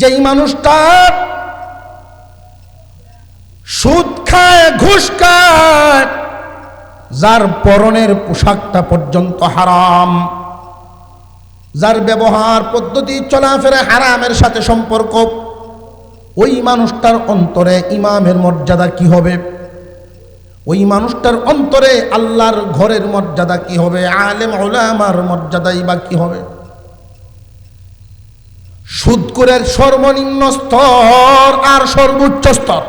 যেই মানুষটা সুদ খায়, ঘুষ খায়, যার পরনের পোশাকটা পর্যন্ত হারাম, যার ব্যবহার পদ্ধতি চলাফেরা হারামের সাথে সম্পর্ক, ওই মানুষটার অন্তরে ইমামের মর্যাদা কি হবে? ওই মানুষটার অন্তরে আল্লাহর ঘরের মর্যাদা কি হবে? আলেম উলামার মর্যাদাই বা কি হবে? সুদখোরের সর্বনিম্ন স্তর আর সর্বোচ্চ স্তর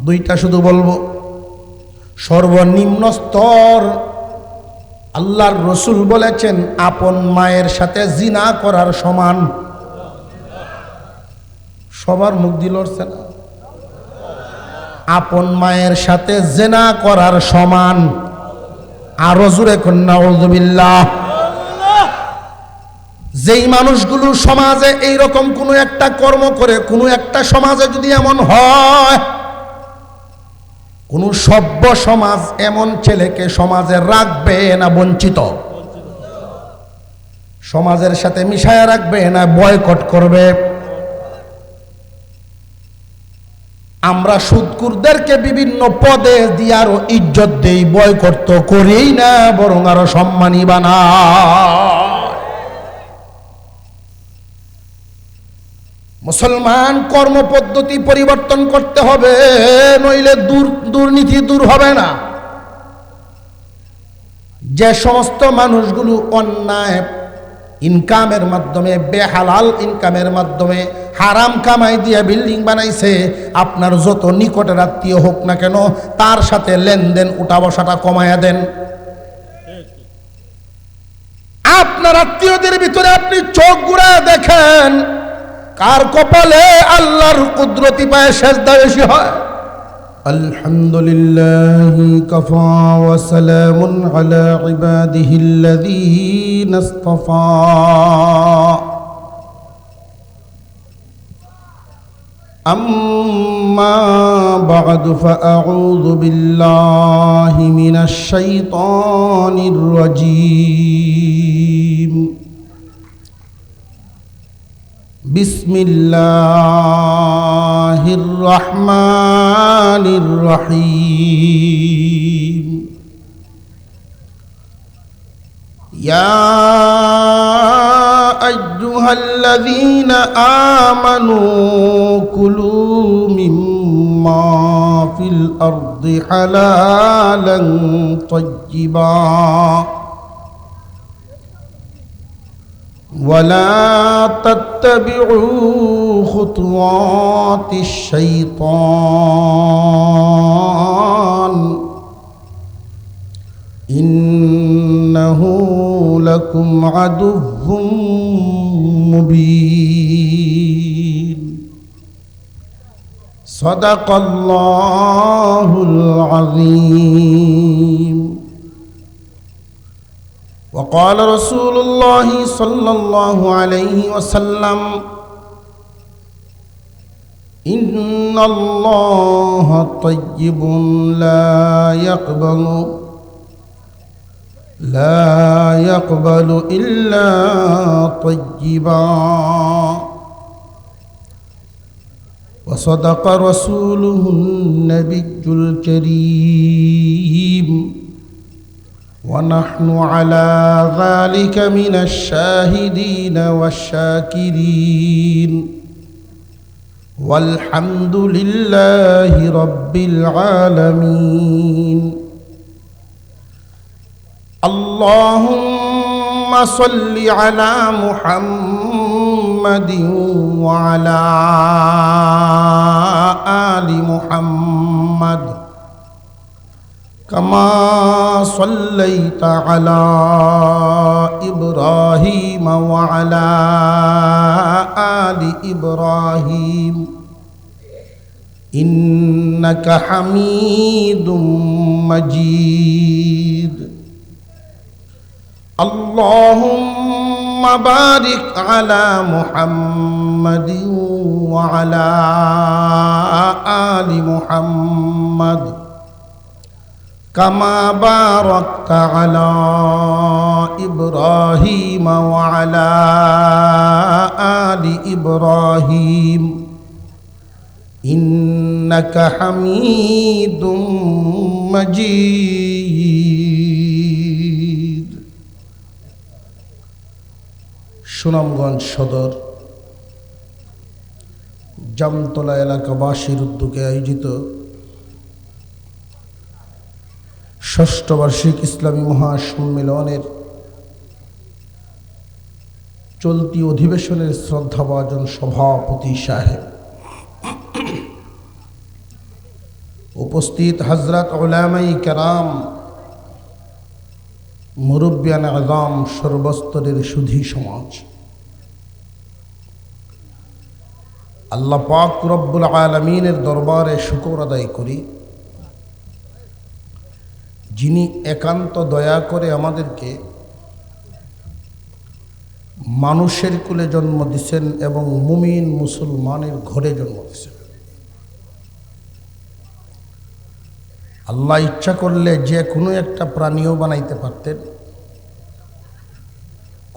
দুইটা শুধু বলবো। সর্বনিম্ন স্তর আল্লাহর রসুল বলেছেন আপন মায়ের সাথে জিনা করার সমান। সবার মুখ দিল না। আপন মায়ের সাথে জিনা করার সমান। আরো জোরে কন্যা নাউযুবিল্লাহ। যেই মানুষগুলো সমাজে এইরকম কোনো একটা কর্ম করে, কোনো একটা সমাজে যদি এমন হয়, কোন সভ্য সমাজ এমন ছেলেকে সমাজে রাখবে না বঞ্চিত? সমাজের সাথে মিশায়া রাখবে না বয়কট করবে? আমরা সুদখোরদেরকে বিভিন্ন পদে দিয়ে আরো ইজ্জত দেই, বয়কট তো করেই না, বরং আরো সম্মানী বানাই। মুসলমান কর্মপদ্ধতি পরিবর্তন করতে হবে, নইলে দুর্নীতি দূর হবে না। যে সমস্ত মানুষগুলো অন্যায় ইনকামের মাধ্যমে, বেহালাল ইনকামের মাধ্যমে হারাম কামাই দিয়ে বিল্ডিং বানাইছে, আপনার যত নিকটের আত্মীয় হোক না কেন তার সাথে লেনদেন উঠা বসাটা কমায়া দেন। আপনার আত্মীয়দের ভিতরে আপনি চোখ ঘুরায় দেখেন কার কপালে আল্লাহর কুদরতি পায়ে সেজদা বেশি হয়। আলহামদুলিল্লাহি কাফা ওয়া সালামুন আলা ইবাদিহিল্লাযীনা ইসতাফা। আম্মা বা'দু ফাআউযু বিল্লাহি মিনাশ শাইতানির রাজীম। বিসমিল্লাহির রহমানির রহিম। ইয়া আইয়ুহাল্লাযীনা আমানু কুলু মিম্মা ফিল আরদি হালালান তাইয়্যিবা ولا تتبعوا خطوات الشيطان إنه لكم عدو مبين صدق الله العظيم. وقال رسول الله صلى الله عليه وسلم إن الله طيب لا يقبل إلا طيبا. وصدق رسوله النبي الكريم ونحن على ذلك من الشاهدين والشاكرين والحمد لله رب العالمين. اللهم صل على محمد وعلى آل محمد كما صليت على إبراهيم وعلى آل إبراهيم إنك حميد مجيد. اللهم بارك على محمد وعلى آل محمد كما باركت على إبراهيم وعلى آل إبراهيم إنك حميد مجيد সুনামগঞ্জ সদর জামতলা এলাকাবাসীর উদ্যোগে আয়োজিত ষষ্ঠ বার্ষিক ইসলামী মহাসম্মেলনের চলতি অধিবেশনের শ্রদ্ধাভাজন সভাপতি সাহেব, উপস্থিত হযরত উলামায়ে কেরাম, মুরব্বিয়ান আযম, সর্বস্তরের সুধী সমাজ, আল্লাহ পাক রব্বুল আলামিনের দরবারে শুকর আদায় করি, যিনি একান্ত দয়া করে আমাদেরকে মানুষের কুলে জন্ম দিয়েছেন এবং মুমিন মুসলমানের ঘরে জন্ম দিয়েছেন। আল্লাহ ইচ্ছা করলে যে কোনো একটা প্রাণীও বানাইতে পারতেন,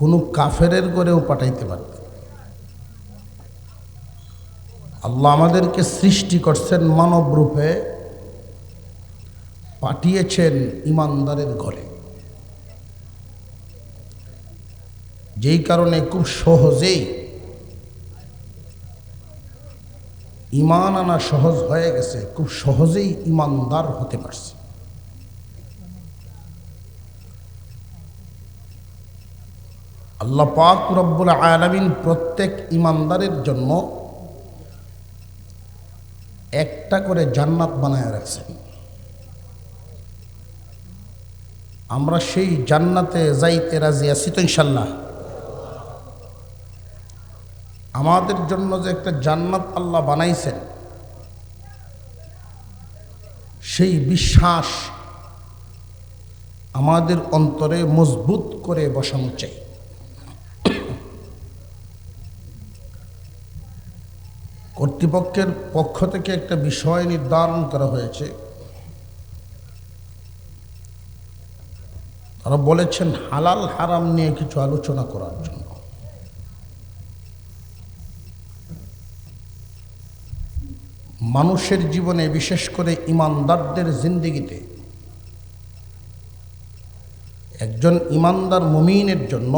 কোনো কাফেরের ঘরেও পাঠাইতে পারতেন। আল্লাহ আমাদেরকে সৃষ্টি করছেন মানব রূপে, পাঠিয়েছেন ইমানদারের ঘরে, যেই কারণে খুব সহজেই ইমান আনা সহজ হয়ে গেছে, খুব সহজেই ইমানদার হতে পারছে। আল্লাহ পাক রব্বুল আলামিন প্রত্যেক ইমানদারের জন্য একটা করে জান্নাত বানায় রাখছেন। আমরা সেই জান্নাতে যাইতে রাজি আছি তো ইনশাল্লাহ? আমাদের জন্য যে একটা জান্নাত আল্লাহ বানাইছেন, সেই বিশ্বাস আমাদের অন্তরে মজবুত করে বসানো চাই। কর্তৃপক্ষের পক্ষ থেকে একটা বিষয় নির্ধারণ করা হয়েছে। তারা বলেছেন হালাল হারাম নিয়ে কিছু আলোচনা করার জন্য। মানুষের জীবনে, বিশেষ করে ইমানদারদের জিন্দেগিতে, একজন ইমানদার মুমিনের জন্য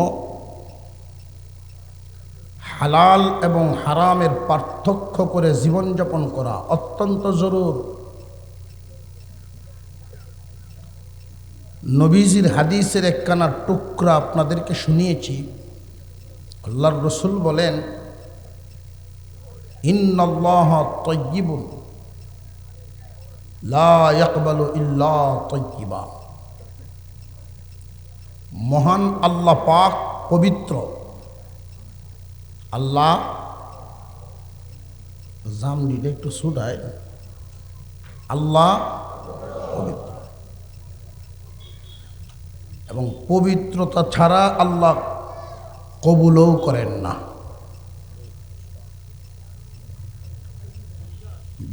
হালাল এবং হারামের পার্থক্য করে জীবনযাপন করা অত্যন্ত জরুরি। নবীজির হাদিসের একখানা টুকরা আপনাদেরকে শুনিয়েছি। আল্লাহর রসুল বলেন, ইন্নাল্লাহা তাইয়্যিবুন লা ইয়াকবালু ইল্লা তাইয়্যিবা। মহান আল্লাহ পাক পবিত্র। আল্লাহ জাম দিলে একটু ছুটায়। আল্লাহ পবিত্র এবং পবিত্রতা ছাড়া আল্লাহ কবুলও করেন না।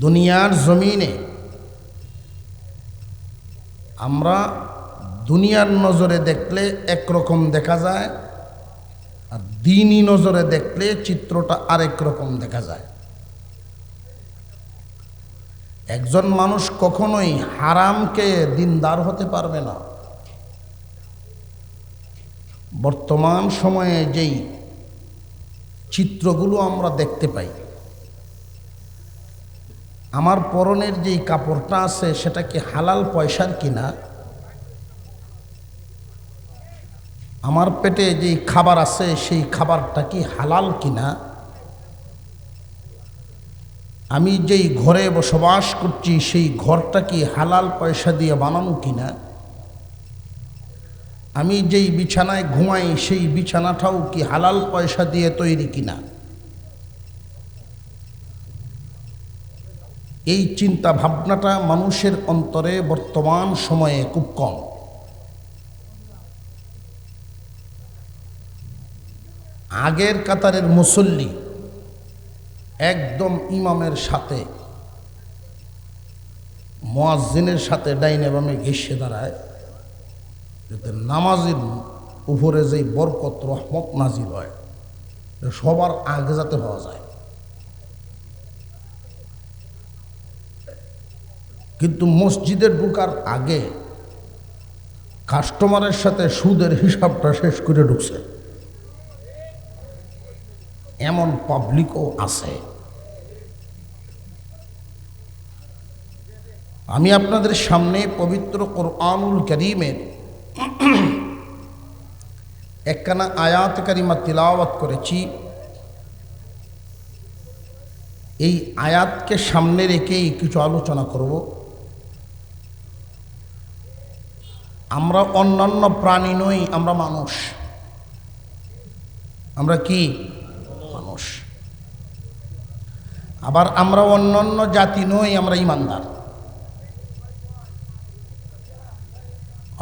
দুনিয়ার জমিনে আমরা দুনিয়ার নজরে দেখলে একরকম দেখা যায়, আর দ্বীনি নজরে দেখলে চিত্রটা আরেক রকম দেখা যায়। একজন মানুষ কখনোই হারামকে দিনদার হতে পারবে না। বর্তমান সময়ে যেই চিত্রগুলো আমরা দেখতে পাই, আমার পরনের যেই কাপড়টা আছে সেটা কি হালাল পয়সার কিনা? আমার পেটে যেই খাবার আছে সেই খাবারটা কি হালাল কিনা? আমি যেই ঘরে বসবাস করছি সেই ঘরটা কি হালাল পয়সা দিয়ে বানানো কিনা? আমি যেই বিছানায় ঘুমাই সেই বিছানাটাও কি হালাল পয়সা দিয়ে তৈরি কিনা? এই চিন্তা ভাবনাটা মানুষের অন্তরে বর্তমান সময়ে খুব কম। আগের কাতারের মুসল্লি একদম ইমামের সাথে, মুয়াজ্জিনের সাথে ডাইনে বামে ঘেঁষে দাঁড়ায়, যাতে নামাজের উপরে যেই বরকত রহমত নাজিল হয় সবার আগে যাতে হওয়া যায়। কিন্তু মসজিদে ঢোকার আগে কাস্টমারের সাথে সুদের হিসাবটা শেষ করে ঢুকছে এমন পাবলিকও আছে। আমি আপনাদের সামনে পবিত্র কোরআনুল কারীমের একখানা আয়াত কারিমা তিলাওয়াত করেছি। এই আয়াতকে সামনে রেখেই কিছু আলোচনা করব। আমরা অন্যান্য প্রাণী নই, আমরা মানুষ। আমরা কি মানুষ? আবার আমরা অন্যান্য জাতি নই, আমরা ইমানদার।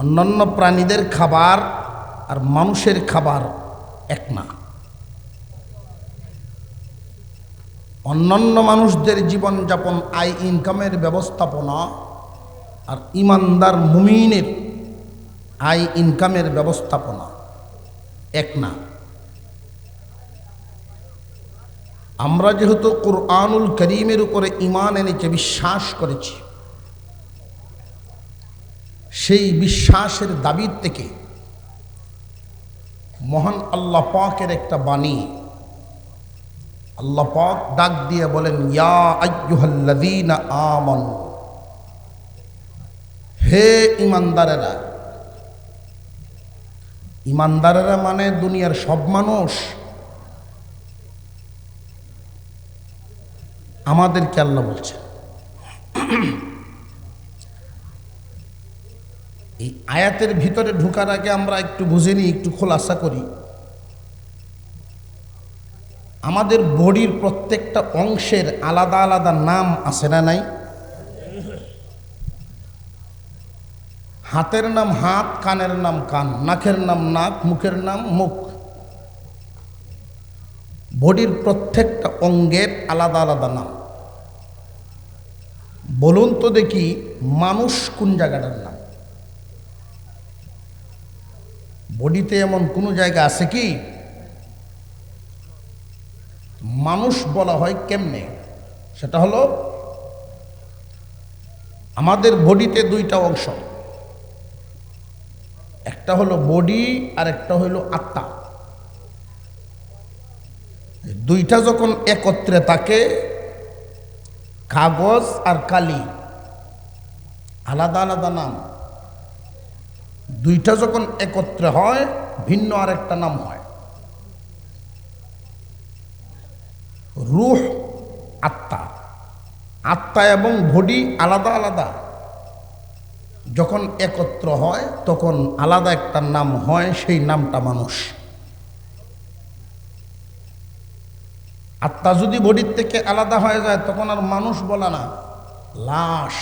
অন্যান্য প্রাণীদের খাবার আর মানুষের খাবার এক না। অন্যান্য মানুষদের জীবনযাপন, আয় ইনকামের ব্যবস্থাপনা আর ইমানদার মুমিনের আয় ইনকামের ব্যবস্থাপনা এক না। আমরা যেহেতু কোরআনুল কারীমের উপরে ঈমান এনেছে, বিশ্বাস করেছি, সেই বিশ্বাসের দাবির থেকে মহান আল্লাহ পাকের একটা বাণী আল্লাহ পাক ডাক দিয়ে বলেন, ইয়া আইয়ুহাল্লাযীনা আমানু, হে ঈমানদারেরা। ঈমানদারেরা মানে দুনিয়ার সব মানুষ? আমাদেরকে আল্লাহ বলছে। এই আয়াতের ভিতরে ঢোকার আগে আমরা একটু বুঝে নিই, একটু খোলাসা করি। আমাদের বডির প্রত্যেকটা অংশের আলাদা আলাদা নাম আছে না নাই? হাতের নাম হাত, কানের নাম কান, নাকের নাম নাক, মুখের নাম মুখ। বডির প্রত্যেকটা অঙ্গের আলাদা আলাদা নাম। বলুন তো দেখি, মানুষ কোন জায়গাটার নাম? বডিতে এমন কোনো জায়গা আছে কি মানুষ বলা হয়? কেমনে? সেটা হলো, আমাদের বডিতে দুইটা অংশ, একটা হলো বডি আর একটা হলো আত্মা। দুইটা যখন একত্রে থাকে, কাগজ আর কালি আলাদা আলাদা নাম। দুইটা যখন একত্রে হয়, ভিন্ন আরেকটা নাম হয়। রূহ, আত্মা। আত্মা এবং বডি আলাদা আলাদা, যখন একত্র হয় তখন আলাদা একটা নাম হয়, সেই নামটা মানুষ। আত্মা যদি বডির থেকে আলাদা হয়ে যায় তখন আর মানুষ বলা না, লাশ।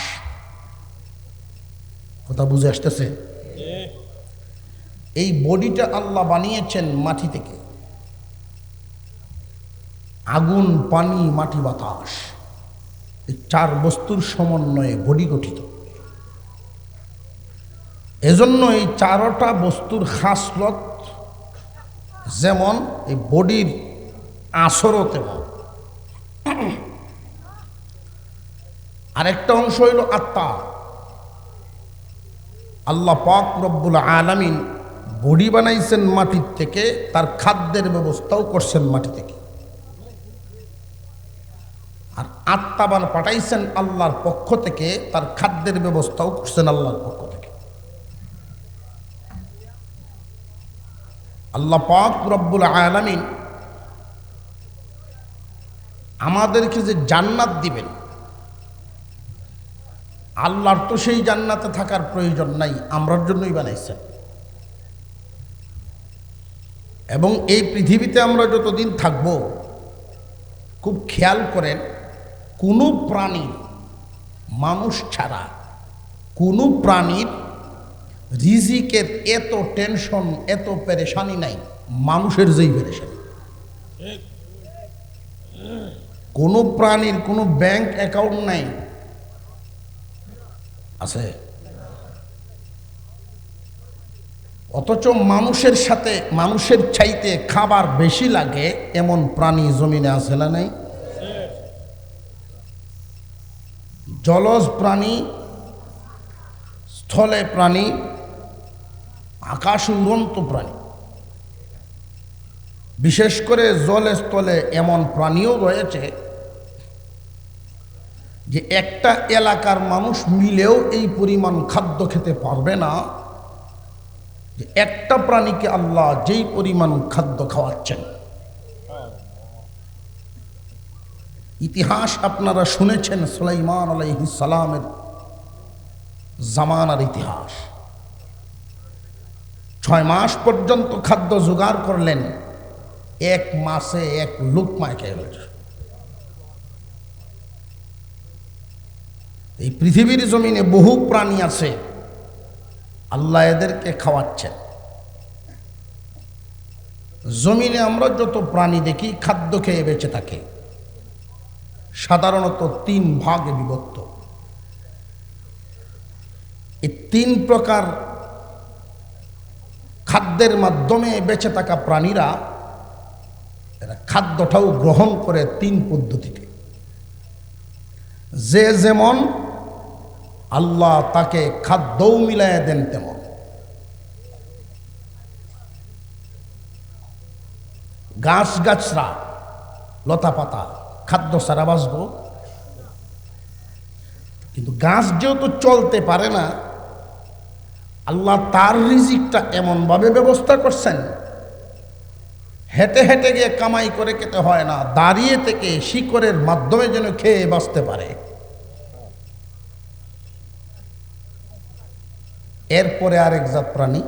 কথা বুঝে আসতেছে? এই বডিটা আল্লাহ বানিয়েছেন মাটি থেকে। আগুন, পানি, মাটি, বাতাস, এই চার বস্তুর সমন্বয়ে বডি গঠিত। এজন্য এই চারটা বস্তুর খাসলত যেমন, এই বডির আসরও তেমন। আরেকটা অংশ হইল আত্মা। আল্লাহ পাক রব্বুল আলামিন বডি বানাইছেন মাটির থেকে, তার খাদ্যের ব্যবস্থাও করছেন মাটি থেকে। আর আত্মা পাঠাইছেন আল্লাহর পক্ষ থেকে, তার খাদ্যের ব্যবস্থাও করছেন আল্লাহর পক্ষ থেকে। আল্লাহ পাক রব্বুল আলামিন আমাদেরকে যে জান্নাত দিবেন, আল্লাহর তো সেই জান্নাতে থাকার প্রয়োজন নাই, আমরার জন্যই বানাইছেন। এবং এই পৃথিবীতে আমরা যতদিন থাকব, খুব খেয়াল করেন, কোনো প্রাণী, মানুষ ছাড়া কোনো প্রাণীর রিজিকের এত টেনশন, এত পেরেশানি নাই মানুষের যেই পেরেশানি। কোনো প্রাণীর কোনো ব্যাংক অ্যাকাউন্ট নাই, আছে? অথচ মানুষের সাথে মানুষের চাইতে খাবার বেশি লাগে এমন প্রাণী জমিনে আছে না নাই? জলজ প্রাণী, স্থলে প্রাণী, আকাশে উড়ন্ত প্রাণী, বিশেষ করে জলে স্থলে এমন প্রাণীও রয়েছে যে একটা এলাকার মানুষ মিলেও এই পরিমাণ খাদ্য খেতে পারবে না, যে একটা প্রাণীকে আল্লাহ যেই পরিমাণ খাদ্য খাওয়াচ্ছেন। ইতিহাস আপনারা শুনেছেন সুলাইমান আলাইহিস সালামের জামানার ইতিহাস। 6 মাস পর্যন্ত খাদ্য জোগাড় করলেন, 1 মাসে 1 লুকমায় খেয়ে ফেলেছে। এই পৃথিবীর জমিনে বহু প্রাণী আছে, আল্লাহ এদেরকে খাওয়াচ্ছেন। জমিনে আমরা যত প্রাণী দেখি খাদ্য খেয়ে বেঁচে থাকে, সাধারণত 3 ভাগে বিভক্ত। এই 3 প্রকার খাদ্যের মাধ্যমে বেঁচে থাকা প্রাণীরা এরা খাদ্যটাও গ্রহণ করে 3 পদ্ধতিতে। যে যেমন আল্লাহ তাকে খাদ্যও মিলাইয়া দেন তেমন। গাছ গাছরা, লতা পাতা খাদ্য ছাড়া বাঁচব, কিন্তু গাছ যেহেতু চলতে পারে না, আল্লাহ তার রিজিকটা এমনভাবে ব্যবস্থা করছেন, হেঁটে হেঁটে গিয়ে কামাই করে খেতে হয় না, দাঁড়িয়ে থেকে শিকড়ের মাধ্যমে যেন খেয়ে বাঁচতে পারে। এরপরে আরেক জাত প্রাণী,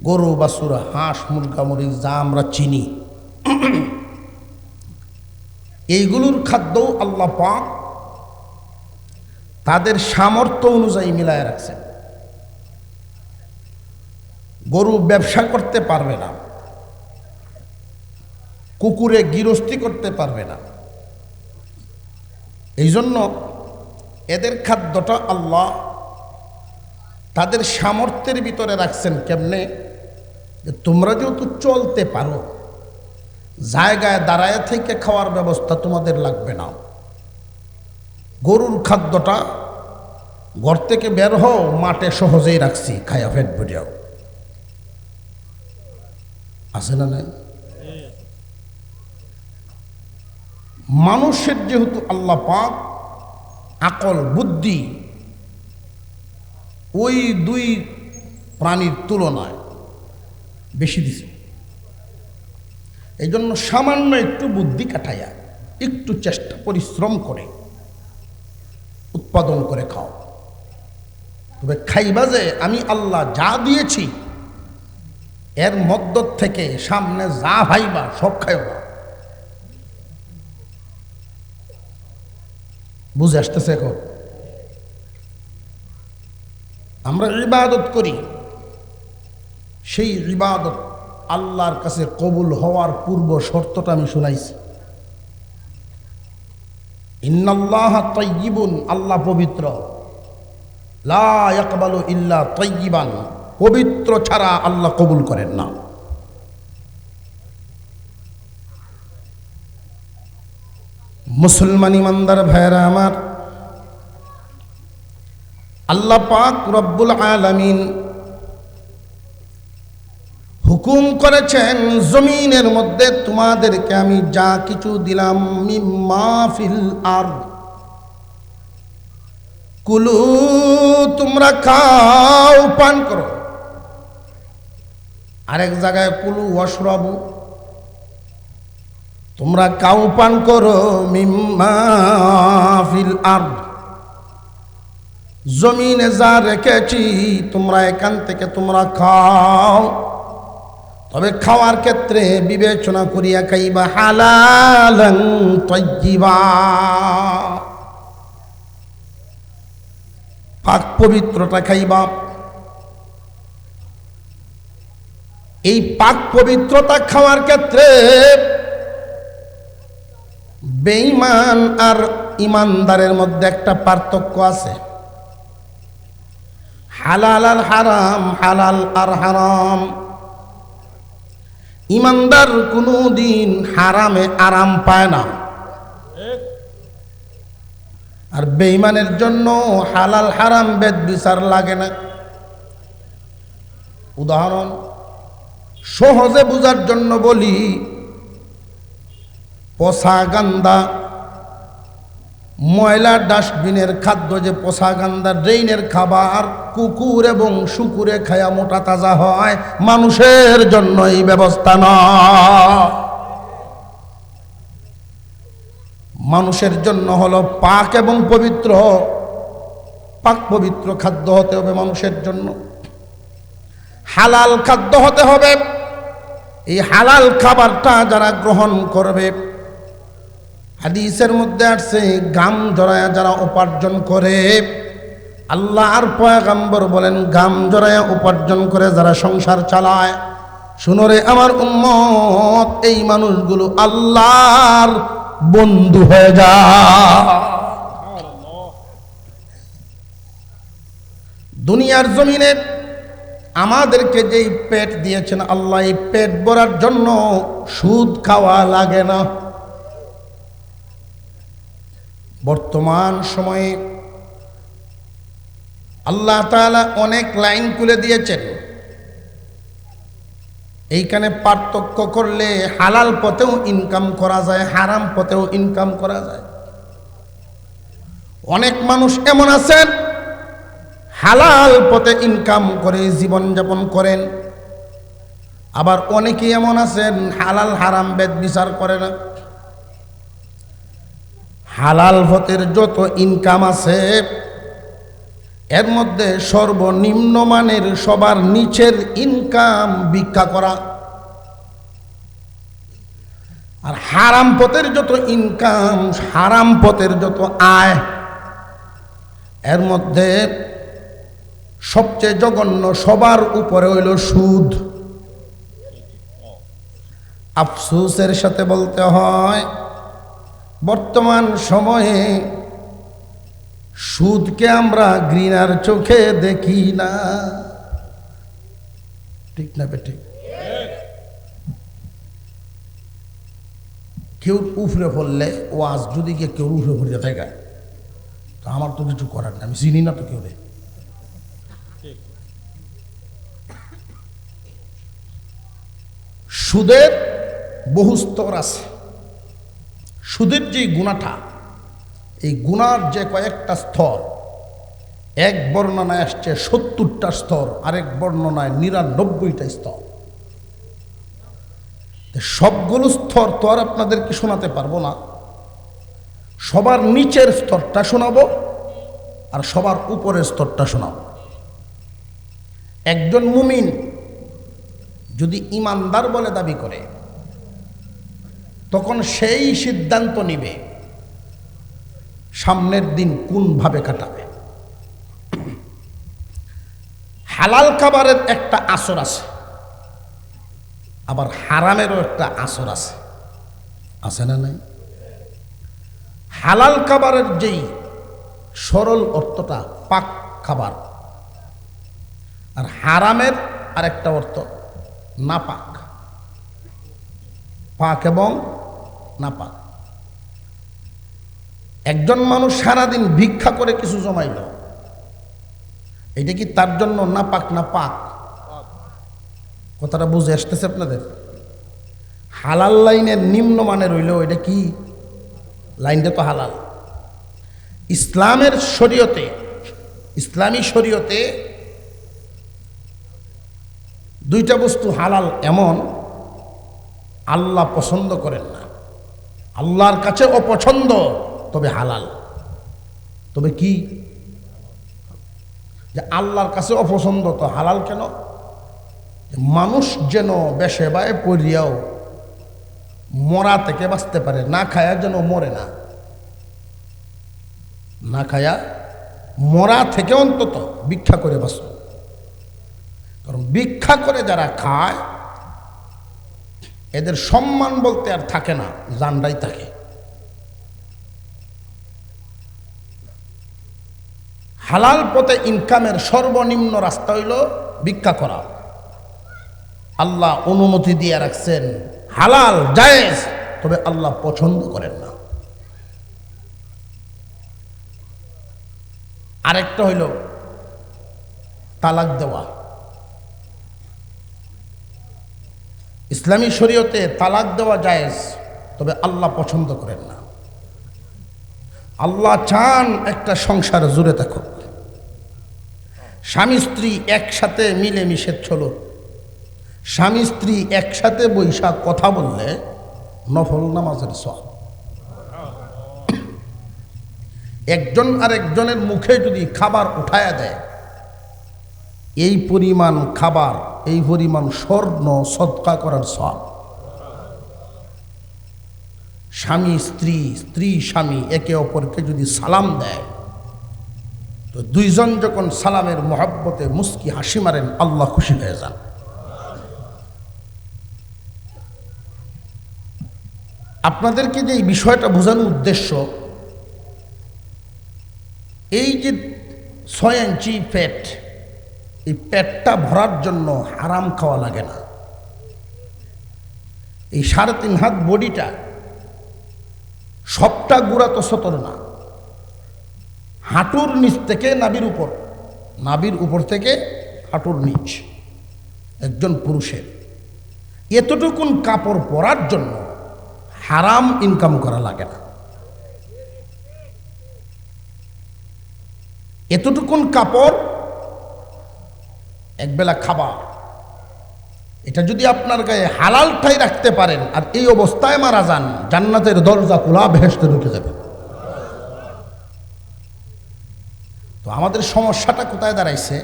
গরু বাছুরা, হাঁস মুরগা মরিচ যা আমরা চিনি, এইগুলোর খাদ্যও আল্লাহ পাক তাদের সামর্থ্য অনুযায়ী মিলায় রাখছেন। গরু ব্যবসা করতে পারবে না, কুকুরে গৃহস্থী করতে পারবে না, এই জন্য এদের খাদ্যটা আল্লাহ তাদের সামর্থ্যের ভিতরে রাখছেন। কেমনে? যে তোমরা যেহেতু চলতে পারো, জায়গায় দাঁড়ায় থেকে খাওয়ার ব্যবস্থা তোমাদের লাগবে না। গরুর খাদ্যটা ঘর থেকে বের হও, মাঠে সহজেই রাখছি, খায়া ফেট ভরিয়াও। আছে না নাই? মানুষের যেহেতু আল্লাহ পাক আকল বুদ্ধি ওই 2 প্রাণীর তুলনায় বেশি দিছে, এই জন্য সামান্য একটু বুদ্ধি কাটাইয়া একটু চেষ্টা পরিশ্রম করে উৎপাদন করে খাও। তবে খাইবা যে আমি আল্লাহ যা দিয়েছি এর মধ্য থেকে সামনে যা ভাইবা সব খাইও না। বুঝে আসতেছে? এখন আমরা ইবাদত করি, সেই ইবাদত আল্লাহর কাছে কবুল হওয়ার পূর্ব শর্তটা আমি শুনাইছি। ইন্নাল্লাহ তাইয়্যিবুন, আল্লাহ পবিত্র, লা ইয়াকবালু ইল্লা তাইয়্যিবান, পবিত্র ছাড়া আল্লাহ কবুল করেন না। মুসলমান ইমানদার ভাইরা আমার, আল্লাহ পাক রব্বুল আলামিন হুকুম করেছেন, জমিনের মধ্যে তোমাদেরকে আমি যা কিছু দিলাম, মিম্মা ফিল আরদ, কুলু, তোমরা খাও পান করো। আরেক জায়গায় কুলু ওয়াশরাবু, তোমরা খাও পান করো, মিম্মা ফিল আরদ, জমিনে যা রেখেছি তোমরা এখান থেকে তোমরা খাও। তবে খাওয়ার ক্ষেত্রে বিবেচনা করিয়া খাইবা, হালালান তাইয়্যিবা, পাক পবিত্রতা খাইবা। এই পাক পবিত্রতা খাওয়ার ক্ষেত্রে বেঈমান আর ইমানদারের মধ্যে একটা পার্থক্য আছে। হালাল আর হারাম, হালাল আর হারাম। ইমানদার কোনো দিন হারামে আরাম পায় না, আর বেঈমানের জন্য হালাল হারাম বেদ বিচার লাগে না। উদাহরণ সহজে বোঝার জন্য বলি, পচা গান্দা, ময়লা ডাস্টবিনের খাদ্য, যে পচা গান্দা ড্রেইনের খাবার কুকুর এবং শুকুরে খায়া মোটা তাজা হয়, মানুষের জন্য এই ব্যবস্থা নয়। মানুষের জন্য হলো পাক এবং পবিত্র, পাক পবিত্র খাদ্য হতে হবে মানুষের জন্য, হালাল খাদ্য হতে হবে। এই হালাল খাবারটা যারা গ্রহণ করবে, হাদিসের মধ্যে আসছে গাম জড়ায়া যারা উপার্জন করে, আল্লাহর পয়গম্বর বলেন গাম জড়ায়া উপার্জন করে যারা সংসার চালায়, শুনো রে আমার উম্মত, এই মানুষগুলো আল্লাহর বন্ধু হয়ে যায়। দুনিয়ার জমিনে আমাদেরকে যেই পেট দিয়েছেন আল্লাহ, এই পেট ভরার জন্য সুদ খাওয়া লাগে না। বর্তমান সময়ে আল্লাহ তাআলা অনেক লাইন খুলে দিয়েছেন, এইখানে পার্থক্য করলে হালাল পথেও ইনকাম করা যায়, হারাম পথেও ইনকাম করা যায়। অনেক মানুষ এমন আছেন হালাল পথে ইনকাম করে জীবনযাপন করেন, আবার অনেকেই এমন আছেন হালাল হারাম বেদ বিচার করে না। হালাল পথের যত ইনকাম আছে এর মধ্যে সর্বনিম্ন মানের, সবার নিচের ইনকাম ভিক্ষা করা। আর হারাম পথের যত ইনকাম, হারাম পথের যত আয়, এর মধ্যে সবচেয়ে জঘন্য, সবার উপরে হইল সুদ। আফসোসের সাথে বলতে হয় বর্তমান সময়ে সুদকে আমরা ঘৃণার চোখে দেখি না, ঠিক না বেঠিক? কেউ উফরে পড়লে ওয়াজ যদি কেউ উফরে পড়ে থাকে, তো আমার তো কিছু করার নেই, আমি চিনি না তো কেউ। সুদের বহু স্তর আছে। সুদের যে গুণাটা, এই গুণার যে কয়েকটা স্তর, এক বর্ণনায় আসছে 70টা স্তর, আরেক বর্ণনায় 99টা স্তর। সবগুলো স্তর তো আর আপনাদেরকে শোনাতে পারবো না, সবার নিচের স্তরটা শোনাবো আর সবার উপরের স্তরটা শোনাবো। একজন মুমিন যদি ইমানদার বলে দাবি করে, তখন সেই সিদ্ধান্ত নিবে সামনের দিন কোন ভাবে কাটাবে। হালাল খাবারের একটা আসর আছে, আবার হারামেরও একটা আসর আছে, আছে না নাই? হালাল খাবারের যেই সরল অর্থটা পাক খাবার, আর হারামের আরেকটা অর্থ নাপাক, পাক এবং নাপাক। একজন মানুষ সারাদিন ভিক্ষা করে কিছু জমাইল, এটা কি তার জন্য নাপাক না পাক? কথাটা বুঝে আসতেছে আপনাদের? হালাল লাইনের নিম্নমানের হইলেও এটা কি লাইনটা তো হালাল। ইসলামের শরীয়তে, ইসলামী শরীয়তে দুইটা বস্তু হালাল এমন আল্লাহ পছন্দ করেন না, আল্লাহর কাছে অপছন্দ, তবে হালাল। তবে কি? যে আল্লাহর কাছে অপছন্দ তো হালাল কেন? মানুষ যেন বেশে বায়ে পড়িয়াও মরা থেকে বাঁচতে পারে, না খায়া যেন মরে না, না খায়া মরা থেকে অন্তত ভিক্ষা করে বাঁচো। কারণ ভিক্ষা করে যারা খায় এদের সম্মান বলতে আর থাকে না, জানটাই থাকে। হালাল পথে ইনকামের সর্বনিম্ন রাস্তা হইল ভিক্ষা করা। আল্লাহ অনুমতি দিয়ে রাখছেন হালাল জায়েজ, তবে আল্লাহ পছন্দ করেন না। আরেকটা হইল তালাক দেওয়া। ইসলামী শরীয়তে তালাক দেওয়া জায়েজ, তবে আল্লাহ পছন্দ করেন না। আল্লাহ চান একটা সংসার জুড়ে থাকুক, স্বামী স্ত্রী একসাথে মিলেমিশে চলুক। স্বামী স্ত্রী একসাথে বৈশাখ কথা বললে নফল নামাজের সওয়াব। একজন আরেকজনের মুখে যদি খাবার উঠায়া দেয়, এই পরিমাণ খাবার, এই পরিমাণ স্বর্ণ সদকা করার সওয়াব। স্বামী স্ত্রী, স্ত্রী স্বামী একে অপরকে যদি সালাম দেয়, তো দুইজন যখন সালামের মহব্বতে মুস্কি হাসি মারেন, আল্লাহ খুশি হয়ে যান। আপনাদেরকে যে এই বিষয়টা বোঝানোর উদ্দেশ্য, এই যে 6 ইঞ্চি পেট, এই পেটটা ভরার জন্য হারাম খাওয়া লাগে না। এই 3.5 হাত বডিটা সবটা গুড়া তো সতর না, হাঁটুর নিচ থেকে নাভির উপর, নাভির উপর থেকে হাঁটুর নিচ একজন পুরুষের এতটুকুন কাপড় পরার জন্য হারাম ইনকাম করা লাগে না। এতটুকুন কাপড়, একবেলা খাবার, এটা যদি আপনার গায়ে হালালটাই রাখতে পারেন আর এই অবস্থায় মারা যান, জান্নাতের দরজা খোলা, বেহেশতে ঢুকে যাবে। তো আমাদের সমস্যাটা কোথায় দাঁড়াইছে?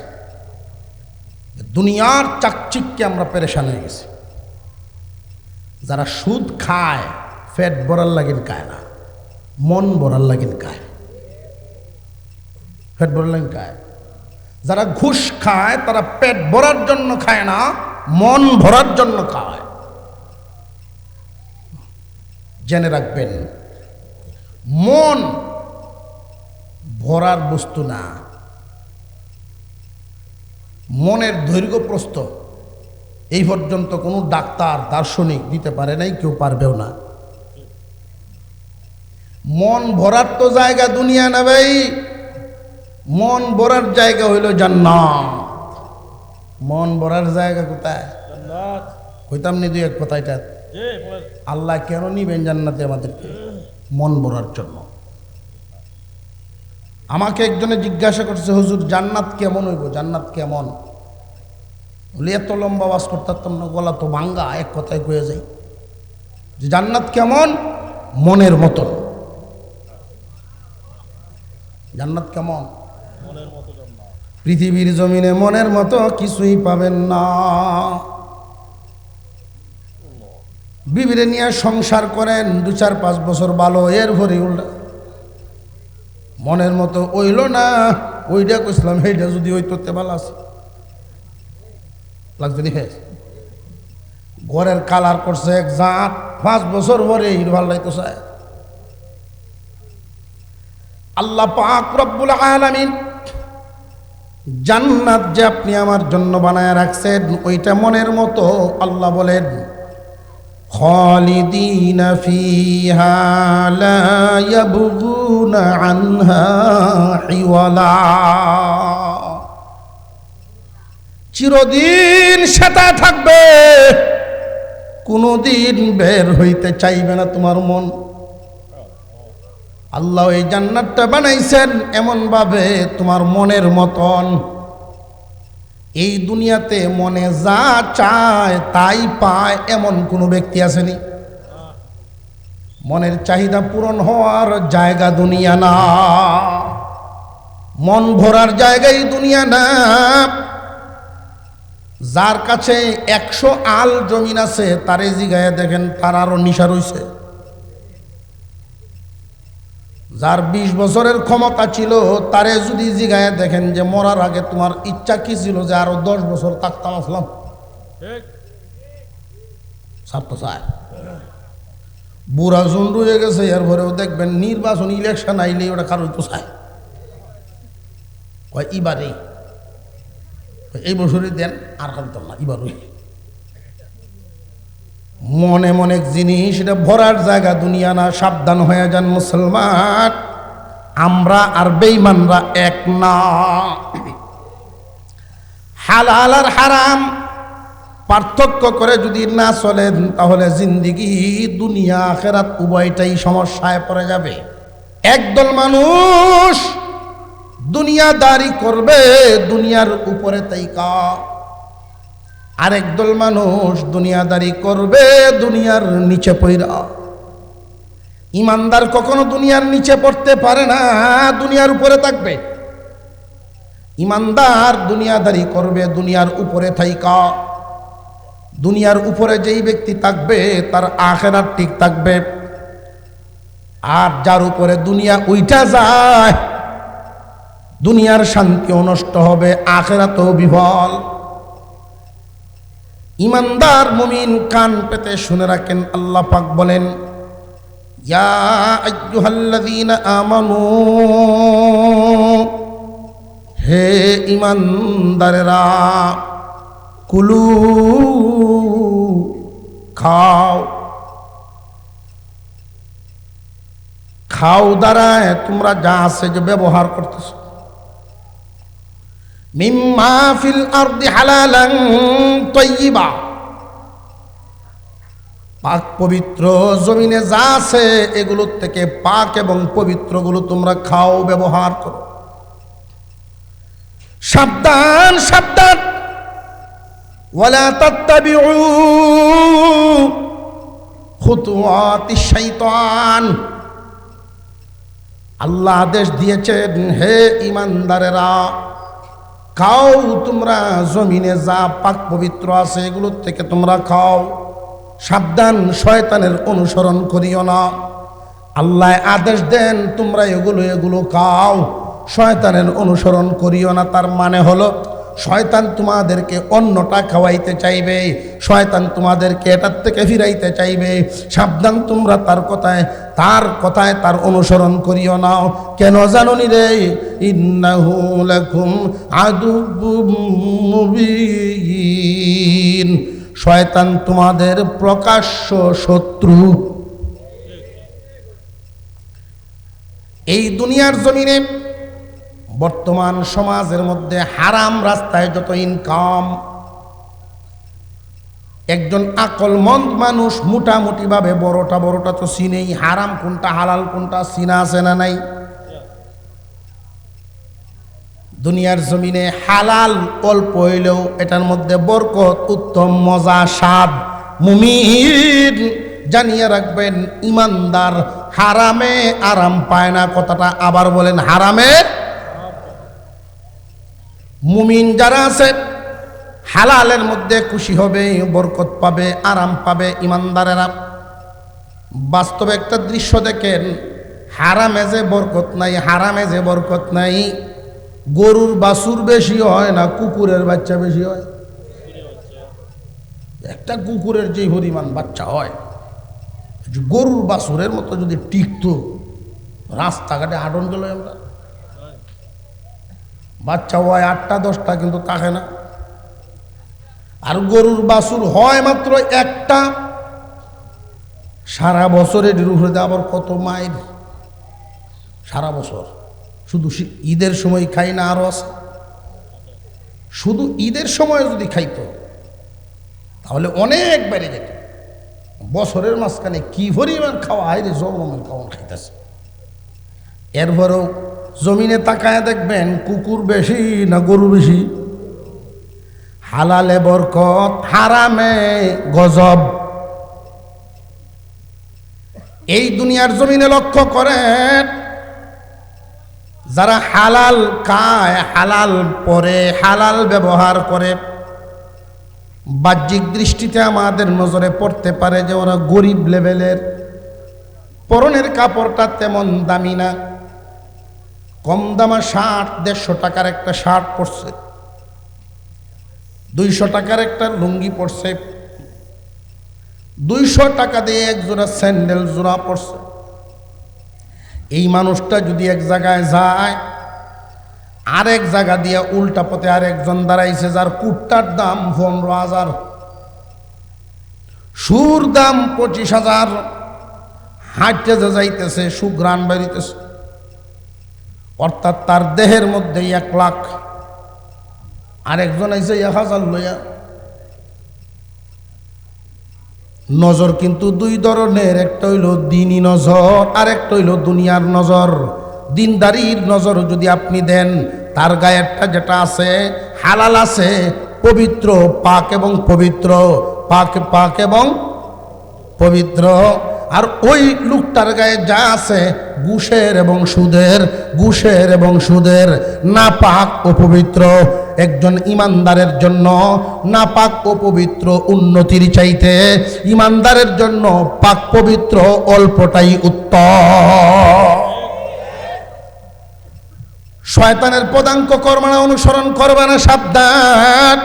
দুনিয়ার চাকচিক্যে আমরা পেরেশান হয়ে গেছি। যারা সুদ খায়, পেট ভরার লাগেন খায় না, মন ভরার লাগেন খায়। পেট ভরার লাগেন খায়। যারা ঘুষ খায়, তারা পেট ভরার জন্য খায় না, মন ভরার জন্য খায়। জেনে রাখবেন, মন ভরার বস্তু না। মনের দৈর্ঘ্য প্রস্থ এই পর্যন্ত কোনো ডাক্তার দার্শনিক দিতে পারে নাই, কেউ পারবেও না। মন ভরার তো জায়গা দুনিয়া না ভাই, মন ভরার জায়গা হইল জান্নাত। মন ভরার জায়গা কোথায়? জান্নাত। কইতাম নি দুই এক কথা, এটা আল্লাহ কেন নিবেন জান্নাতে আমাদেরকে? মন ভরার জন্য। আমাকে একজনে জিজ্ঞাসা করছে, হুজুর জান্নাত কেমন হইব? জান্নাত কেমন? বলি এত লম্বা আওয়াজ করতাম না, গলা তো ভাঙ্গা, এক কথায় কয়ে যাই যে জান্নাত কেমন? মনের মতন। জান্নাত কেমন? মনের মতো। পৃথিবীর জমিনে মনের মতো কিছুই পাবেন না। বিবিরে নিয়ে সংসার করেন 2-4-5 বছর ভালো, এরপরে উল্টা মনের মতো হইল না। ওইটা কইছিলাম, সেইটা যদি হইতো তে ভালো আছে লাগছে নি। ঘরের কালার করছে এক জাত, 5 বছর পরে হির ভাল লাগতো চায়। আল্লাহ পাক রব্বুল আলামিন জান্নাত যে আপনি আমার জন্য বানায় রাখছেন, ওইটা মনের মতো। আল্লাহ বলেন, খালিদিনা ফিহা লা ইয়াবগুনা আনহা হিওয়ালা। চিরদিন সেটা থাকবে, কোনোদিন বের হইতে চাইবে না তোমার মন। আল্লাহ এই জান্নাতটা বানাইছেন এমন ভাবে তোমার মনের মতন। এই দুনিয়াতে মনে যা চায় তাই পায়, এমন কোনো ব্যক্তি আসেনি? মনের চাহিদা পূরণ হওয়ার জায়গা দুনিয়া না, মন ভরার জায়গায় দুনিয়া না। যার কাছে 100 আল জমিন আছে, তারে জিগায় দেখেন তার আরো নিশা রইছে। যার 20 বছরের ক্ষমতা ছিল, তারে যদি জিগায় দেখেন যে মরার আগে তোমার ইচ্ছা কি ছিল যে আরো 10 বছর থাকতাম আসলাম, ছাড়তো চায়। বুড়া জুন রয়ে গেছে, এরপরেও দেখবেন নির্বাচন ইলেকশন আইলে ওটা কারোই তো চায়। কয় এবারেই, এই বছরই দেন, আর কালতাম না, এবারই। মনে মনে জিনিস, এটা ভরার জায়গা দুনিয়া না। সাবধান হয়ে যান মুসলমান, আমরা আর বেঈমানরা এক না। হালাল আর হারাম পার্থক্য করে যদি না চলেন, তাহলে জিন্দিগি দুনিয়া আখিরাত উভয়টাই সমস্যায় পড়ে যাবে। একদল মানুষ দুনিয়াদারি করবে দুনিয়ার উপরে তাইকা, আরেকদল মানুষ দুনিয়াদারি করবে দুনিয়ার নিচে পইরা। ইমানদার কখনো দুনিয়ার নিচে পড়তে পারে না, দুনিয়ার উপরে থাকবে। ইমানদার দুনিয়াদারি করবে দুনিয়ার উপরে থাইকা। দুনিয়ার উপরে যেই ব্যক্তি থাকবে তার আখিরাত ঠিক থাকবে, আর যার উপরে দুনিয়া উইঠা যায় দুনিয়ার শান্তিও নষ্ট হবে, আখিরাতও বিফল। ইমানদার মুমিন কান পেতে শুনে রাখেন, আল্লাহ পাক বলেন, ইয়া আইয়ুহাল্লাযীনা আমানু, হে ইমানদারেরা, কুলু, খাও। খাও দ্বারায় তোমরা যা আছে যে ব্যবহার করতেছ, মিম্মা ফিল আরদি হালালান তাইয়্যিবা, পাক পবিত্র জমিনে যা আছে এগুলোর থেকে পাক এবং পবিত্রগুলো তোমরা খাও, ব্যবহার করো। সাবধান সাবধান, ওয়ালা তাত্তাবিউ খুতুওয়াতিশ শাইতান। আল্লাহ আদেশ দিয়েছেন, হে ইমানদারেরা, খাও তোমরা জমিনে যা পাক পবিত্র আছে এগুলোর থেকে তোমরা খাও। সাবধান, শয়তানের অনুসরণ করিও না। আল্লাহ আদেশ দেন তোমরা এগুলো খাও, শয়তানের অনুসরণ করিও না। তার মানে হলো শয়তান তোমাদেরকে অন্যটা খাওয়াইতে চাইবে, শয়তান তোমাদেরকে এটার থেকে ফিরাইতে চাইবে। সাবধান, তোমরা তার অনুসরণ করিও না। কেন জানুনি রে? ইন্নাহু লাকুম আদুউম মুবিন, শয়তান তোমাদের প্রকাশ্য শত্রু। এই দুনিয়ার জমিনে বর্তমান সমাজের মধ্যে হারাম রাস্তায় যত ইনকাম, একজন আকলমন্দ মানুষ মোটামুটি ভাবে বড়টা তো চিনেই, হারাম কোনটা হালাল কোনটা চিনা আছে না নাই? দুনিয়ার জমিনে হালাল অল্প হইলেও এটার মধ্যে বরকত, উত্তম মজা, স্বাদ। মুমিন জানিয়ে রাখবেন, ইমানদার হারামে আরাম পায় না। কথাটা আবার বলেন, হারামে। মুমিন যারা আছে হালালের মধ্যে খুশি হবে, বরকত পাবে, আরাম পাবে। ইমানদারেরা বাস্তবে একটা দৃশ্য দেখেন, হারামে যে বরকত নাই, হারামে যে বরকত নাই, গরুর বাছুর বেশি হয় না কুকুরের বাচ্চা বেশি হয়? একটা কুকুরের যে পরিমাণ বাচ্চা হয়, গরুর বাছুরের মতো যদি টিকতো, রাস্তাঘাটে হাঁটন গেল আমরা, বাচ্চা হয় 8টা 10টা, কিন্তু থাকে না। আর গরুর বাছুর হয় মাত্র একটা। সারা বছরের উপরে আবার কত মাইল, সারা বছর। শুধু ঈদের সময় খাই না, আরো আছে। শুধু ঈদের সময় যদি খাইতো তাহলে অনেক বেড়ে যেত। বছরের মাঝখানে কি পরিমাণ খাওয়া হয় রে, জগরমের খাওয়া খাইতেছে। এরপরেও জমিনে তাকায় দেখবেন কুকুর বেশি না গরু বেশি? হালালে বরকত, হারামে গজব। এই দুনিয়ার জমিনে লক্ষ্য করেন, যারা হালাল খায়, হালাল পরে, হালাল ব্যবহার করে, বাহ্যিক দৃষ্টিতে আমাদের নজরে পড়তে পারে যে ওরা গরিব লেভেলের, পরনের কাপড়টা তেমন দামি না, কম দামা শার্ট, 150 টাকার একটা শার্ট পরছে, 200 টাকার একটা লুঙ্গি পরছে, 200 টাকা দিয়ে এক জোড়া স্যান্ডেল জোড়া পরছে। এই মানুষটা যদি এক জায়গায় যায়, আরেক জায়গা দিয়ে উল্টা পথে আরেকজন দাঁড়াইছে যার কুট্টার দাম 15,000, সুর দাম 25,000, হাঁটতে যে যাইতেছে সুগ্রাণ বেরিতেছে, অর্থাৎ তার দেহের মধ্যে 1 লাখ, আরেকজন আইছে 1,000 লইয়া। নজর কিন্তু দুই ধরনের, একটা হইল দিনী নজর আর একটা হইল দুনিয়ার নজর। দিনদারির নজর যদি আপনি দেন, তার গায়েরটা যেটা আছে হালাল আছে, পবিত্র, পাক এবং পবিত্র, পাক এবং পবিত্র। আর ওই লোকটার গায়ে যা আছে ঘুষের এবং সুদের, না পাক ও পবিত্র। একজন ইমানদারের জন্য না পাক ও পবিত্র উন্নতির চাইতে ইমানদারের জন্য পাক পবিত্র অল্পটাই উত্তম। শয়তানের পদাঙ্ক কর্মনা অনুসরণ করবে না, সাবধান।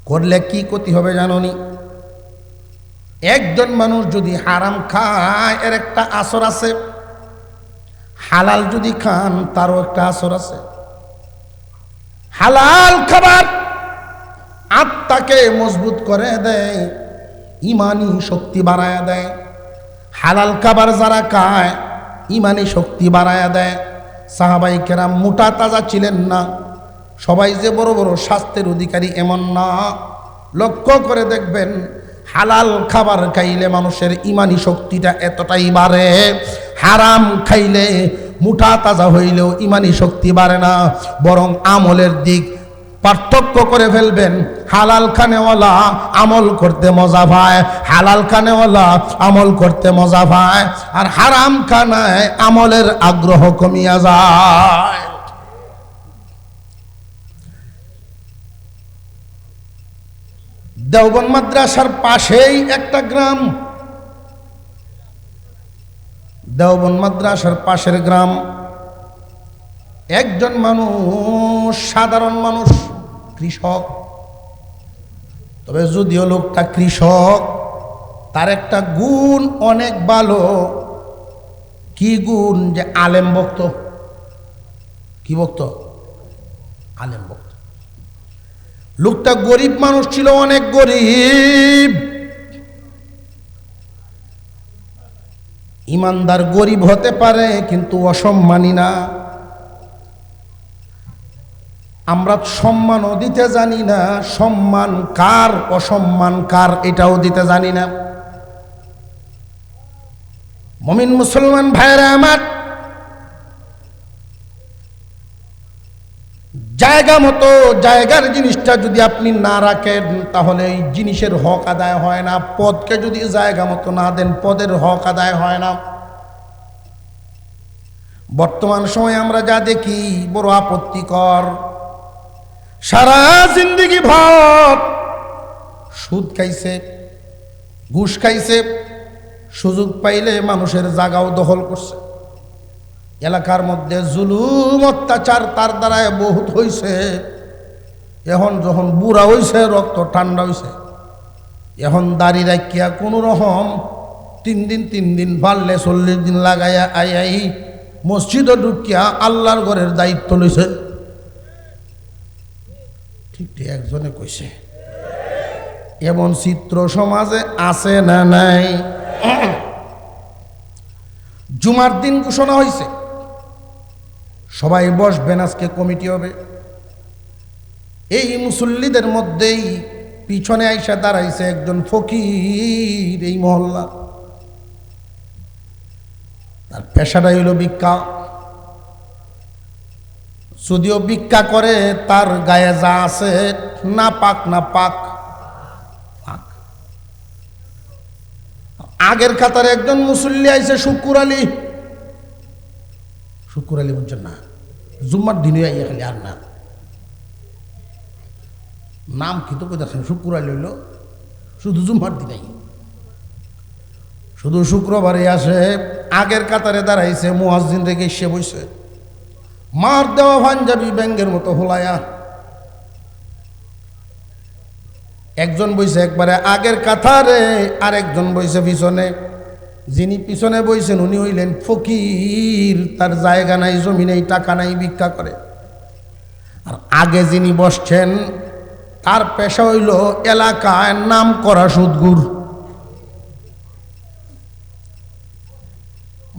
করলে কি ক্ষতি হবে জানোনি? একজন মানুষ যদি হারাম খায় এর একটা আসর আছে, হালাল যদি খান তারও একটা আসর আছে। হালাল খাবার আত্মাকে মজবুত করে দেয়, ইমানি শক্তি বাড়ায়া দেয়। হালাল খাবার যারা খায় ইমানি শক্তি বাড়ায়া দেয়। সাহাবাই কেরাম মোটা তাজা ছিলেন না, সবাই যে বড় বড় স্বাস্থ্যের অধিকারী এমন না। লক্ষ্য করে দেখবেন হালাল খাবার খাইলে মানুষের ইমানি শক্তিটা এতটাই বাড়ে, হারাম খাইলে মোটা তাজা হইলেও ইমানি শক্তি বাড়ে না, বরং আমলের দিক পার্থক্য করে ফেলবেন। হালাল খানেওয়ালা আমল করতে মজা পায়, হালাল খানেওয়ালা আমল করতে মজা পায়, আর হারাম খানায় আমলের আগ্রহ কমিয়া যায়। দেওবন্দ মাদ্রাসার পাশেই একটা গ্রাম, দেওবন্দ মাদ্রাসার পাশের গ্রাম। একজন মানুষ, সাধারণ মানুষ, কৃষক। তবে যদিও লোকটা কৃষক, তার একটা গুণ অনেক ভালো। কি গুণ? যে আলেম ভক্ত। কি ভক্ত? আলেম ভক্ত। লোকটা গরিব মানুষ ছিল, অনেক গরিব। ইমানদার গরিব হতে পারে কিন্তু অসম্মানী না। আমরা সম্মানও দিতে জানি না, সম্মান কার অসম্মান কার এটাও দিতে জানি না। মুমিন মুসলমান ভাইরা আমার, জায়গা মতো জায়গার জিনিসটা যদি আপনি না রাখেন তাহলে এই জিনিসের হক আদায় হয় না। পদকে যদি জায়গা মতো না দেন পদের হক আদায় হয় না। বর্তমান সময়ে আমরা যা দেখি বড় আপত্তিকর। সারা জিন্দেগি ভর সুদ খাইছে, ঘুষ খাইছে, সুযোগ পাইলে মানুষের জায়গাও দখল করছে। এলাকার মধ্যে জুলুম অত্যাচার তার দ্বারায় বহুত হইছে। এখন যখন বুড়া হইছে, রক্ত ঠান্ডা হইছে, এখন দাড়ি রাখিয়া কোনো রকম 3 দিন পারলে 40 দিন লাগাইয়া আই মসজিদে ঢুকিয়া আল্লাহর ঘরের দায়িত্ব লইছে। ঠিক একজনে কইছে। এমন চিত্র সমাজে আছে না নাই? জুমার দিন ঘোষণা হয়েছে, সবাই বসবেন, আজকে কমিটি হবে। এই মুসল্লিদের মধ্যেই পিছনে আইসা দাঁড়াইছে একজন ফকির, এই মহল্লা। তার পেশাটা হইল ভিক্ষা। যদিও ভিক্ষা করে, তার গায়ে যা আছে না পাক না পাক। আগের কাতারে একজন মুসল্লি আইছে, শুকুর আলী। শুকুর আলী বুঝছেন না? জুম্মার দিনে আইয়া খালি, আর না নাম কি তো কোথায়? শুকুর আলী হইল শুধু জুম্মার দিনে, শুধু শুক্রবারে আসে। আগের কাতারে দাঁড়াইছে, মুয়াজ্জিন রেখে এসে বইছে, মার দেওয়া পাঞ্জাবি ব্যাঙ্গের মতো হোলায়া। একজন বইছে একবারে আগের কাতারে, আর একজন বইছে পিছনে। যিনি পিছনে বইছেন উনি হইলেন ফকির, তার জায়গা নাই, জমি নেই, টাকা নাই, ভিক্ষা করে। আর আগে যিনি বসছেন তার পেশা হইল এলাকায় নাম করা সুদগুর।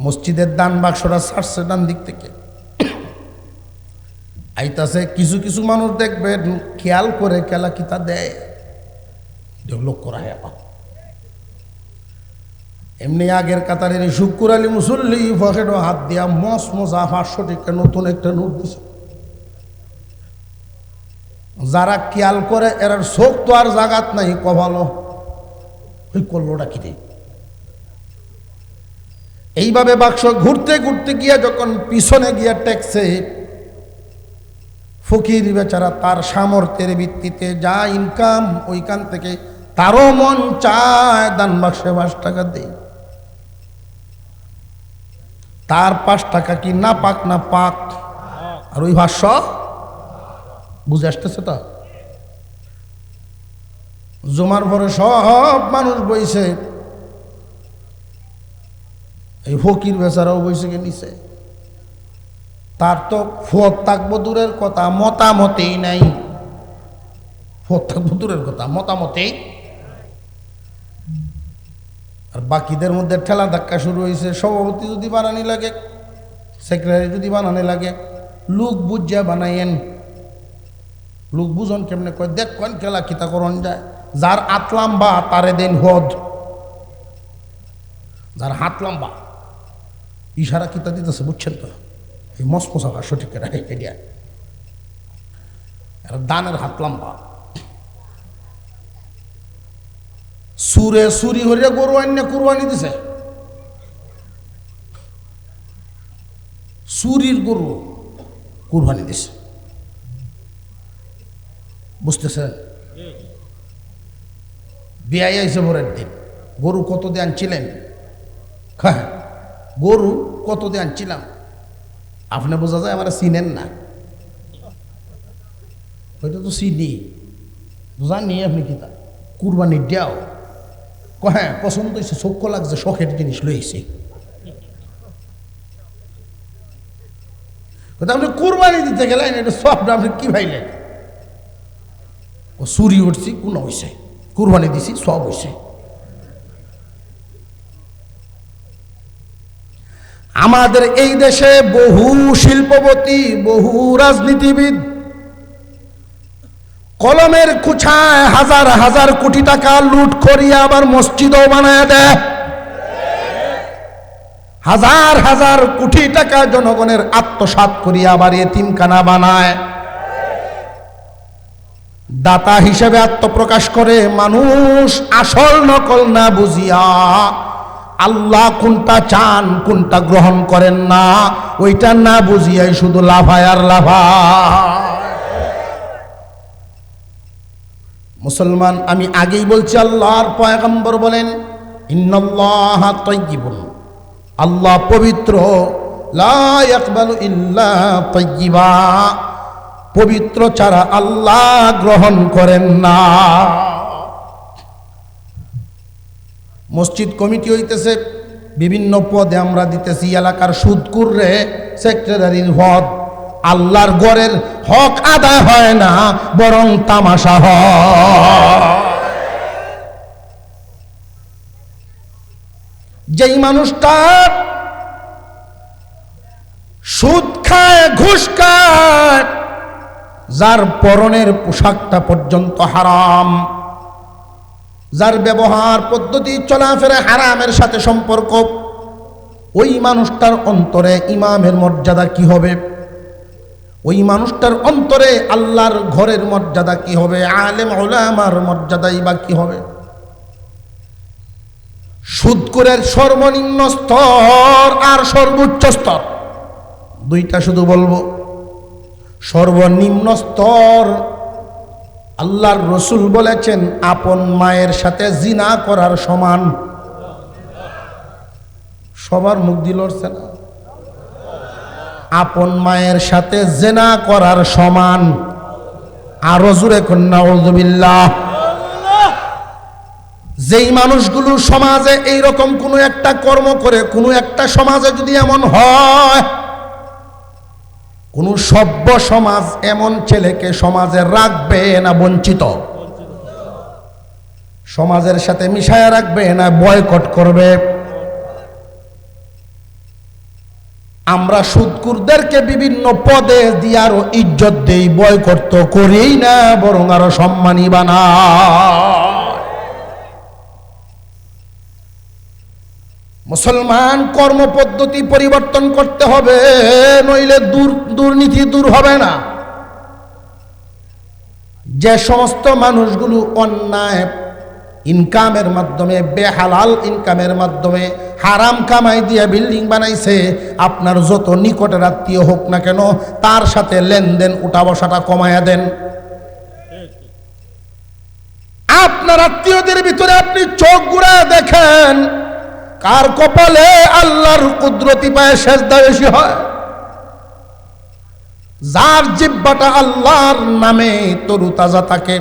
মসজিদের দান বাক্সটা ছাড়ছে ডান দিক থেকে, আইতাছে কিছু কিছু মানুষ দেখবেন খেয়াল করে কেলা কিতা দেয়, লোক করা হয়। এমনি আগের কাতারের শুক্কুর আলী মুসল্লি পকেটও হাত দিয়া মস মজা 500 টাকা নতুন একটা নোট দিছে। যারা খেয়াল করে এর চোখ তো আর জাগাত নাই, কভালো ওই করলোটা কি রে। এইভাবে বাক্স ঘুরতে ঘুরতে গিয়া যখন পিছনে গিয়া টেকছে, ফকির বেচারা তার সামর্থ্যের ভিত্তিতে যা ইনকাম ওইখান থেকে তারও মন চায় দান বাক্সে 5 টাকা দেই। তার 5 টাকা কি না পাক না পাক, আর ওই ভাষ্য বুঝে আসতেছে। তো জমার পরে সব মানুষ বইছে, এই ফকির বেচারাও বইছে কে নিছে। তার তো ফত থাকবো দূরের কথা, মতামতেই নাই। ফত থাকবো দূরের কথা, মতামতেই। আর বাকিদের মধ্যে ঠেলা ধাক্কা শুরু হয়েছে। সভাপতি যদি বানানি লাগে, সেক্রেটারি যদি বানানি লাগে, লোক বুঝিয়া বানাইয়েন। লোক বুঝন কেমনে কয়, দেখ কোন খেলা কিতা করন যায়। যার হাত লম্বা তারে দেন হদ, যার হাত লম্বা ইশারা কিতা দিতেছে, বুঝছেন তো? এই মসমসা সঠিক এরিয়া দানের হাত লম্বা। সুরে সুরি হরিয়া গরু আনিয়া কুরবানি দিছে, সুরির গরু কুরবানি দিছে, বুঝতেছেন? বিয়াই আইসে ভোরের দিন, গরু কত দিয়ে আনছিলেন? হ্যাঁ, গরু কত দিয়ে আনছিলাম। আপনি বোঝা যায় আমার চিনেন না, ওইটা তো চিনি, জানি আপনি কি তা কুরবানি দেও। হ্যাঁ, পছন্দ হয়েছে, চোখ লাগছে, শখের জিনিস লইছে। আপনি কুরবানি দিতে গেলেন, এটা সবটা আপনি কি ভাইলেন? ও চুরি উঠছি, কোন হয়েছে, কুরবানি দিছি, সব হয়েছে। আমাদের এই দেশে বহু শিল্পপতি, বহু রাজনীতিবিদ কলমের কুছায় হাজার হাজার কোটি টাকা লুট করিয়া আবার মসজিদও বানায় দেয়। হাজার হাজার কোটি টাকা জনগণের আত্মসাৎ করিয়া আবার এতিমখানা বানায়। দাতা হিসেবে আত্মপ্রকাশ করে মানুষ আসল নকল না বুঝিয়া আল্লাহ কোনটা চান কোনটা গ্রহণ করেন না, ওইটা না বুঝিয়াই শুধু লাফায় আর লাফায়। মুসলমান, আমি আগেই বলছি, আল্লাহর পয়গম্বর বলেন ইন্নাল্লাহা তাইয়্যিবুন, আল্লাহ পবিত্র, লা ইয়াকবালু ইল্লা তাইয়্যিবা, পবিত্র ছাড়া আল্লাহ গ্রহণ করেন না। মসজিদ কমিটি হইতেছে, বিভিন্ন পদে আমরা দিতেছি, এলাকার সুদকুর রে সেক্রেটারির পদ। আল্লাহর ঘরের হক আদায় হয় না, বরং তামাশা হয়। যেই মানুষটা সুদ খায়, ঘুষ খায়, যার পরনের পোশাকটা পর্যন্ত হারাম, যার ব্যবহার পদ্ধতি চলাফেরা হারামের সাথে সম্পর্ক, ওই মানুষটার অন্তরে ইমামের মর্যাদা কি হবে? ওই মানুষটার অন্তরে আল্লাহর ঘরের মর্যাদা কি হবে? আলেম উলামার মর্যাদাই বা কি হবে? সুদখোরের সর্বনিম্ন স্তর আর সর্বোচ্চ স্তর, দুইটা শুধু বলবো। সর্বনিম্ন স্তর, আল্লাহর রসুল বলেছেন আপন মায়ের সাথে জিনা করার সমান। সবার মুখ দিয়ে লড়ছে না? আপন মায়ের সাথে জিনা করার সমান। আরো জোরে কন্যা নাউযুবিল্লাহ। যেই মানুষগুলো সমাজে এইরকম কোনো একটা কর্ম করে, কোনো একটা সমাজে যদি এমন হয়, কোন সভ্য সমাজ এমন ছেলেকে সমাজে রাখবে না বঞ্চিত, সমাজের সাথে মিশায়া রাখবে না বয়কট করবে? আমরা সুদকুরদেরকে বিভিন্ন পদে দিয়ে আরো ইজ্জত দেই, বয়কট তো করেই না, বরং আরো সম্মানী বানায়। মুসলমান কর্মপদ্ধতি পরিবর্তন করতে হবে, নইলে দুর্নীতি দূর হবে না। যে সমস্ত মানুষগুলো অন্যায় ইনকামের মাধ্যমে, বেহালাল ইনকামের মাধ্যমে হারাম কামাই দিয়ে বিল্ডিং বানাইছে, আপনার যত নিকটের আত্মীয় হোক না কেন তার সাথে লেনদেন উঠা বসাটা কমায়া দেন। আপনার আত্মীয়দের ভিতরে আপনি চোখ ঘুরায় দেখেন কার কপালে আল্লাহর কুদরতি পায়ে সেজদা বেশি হয়, যার জিহ্বাটা আল্লাহর নামে তরুতাজা থাকে,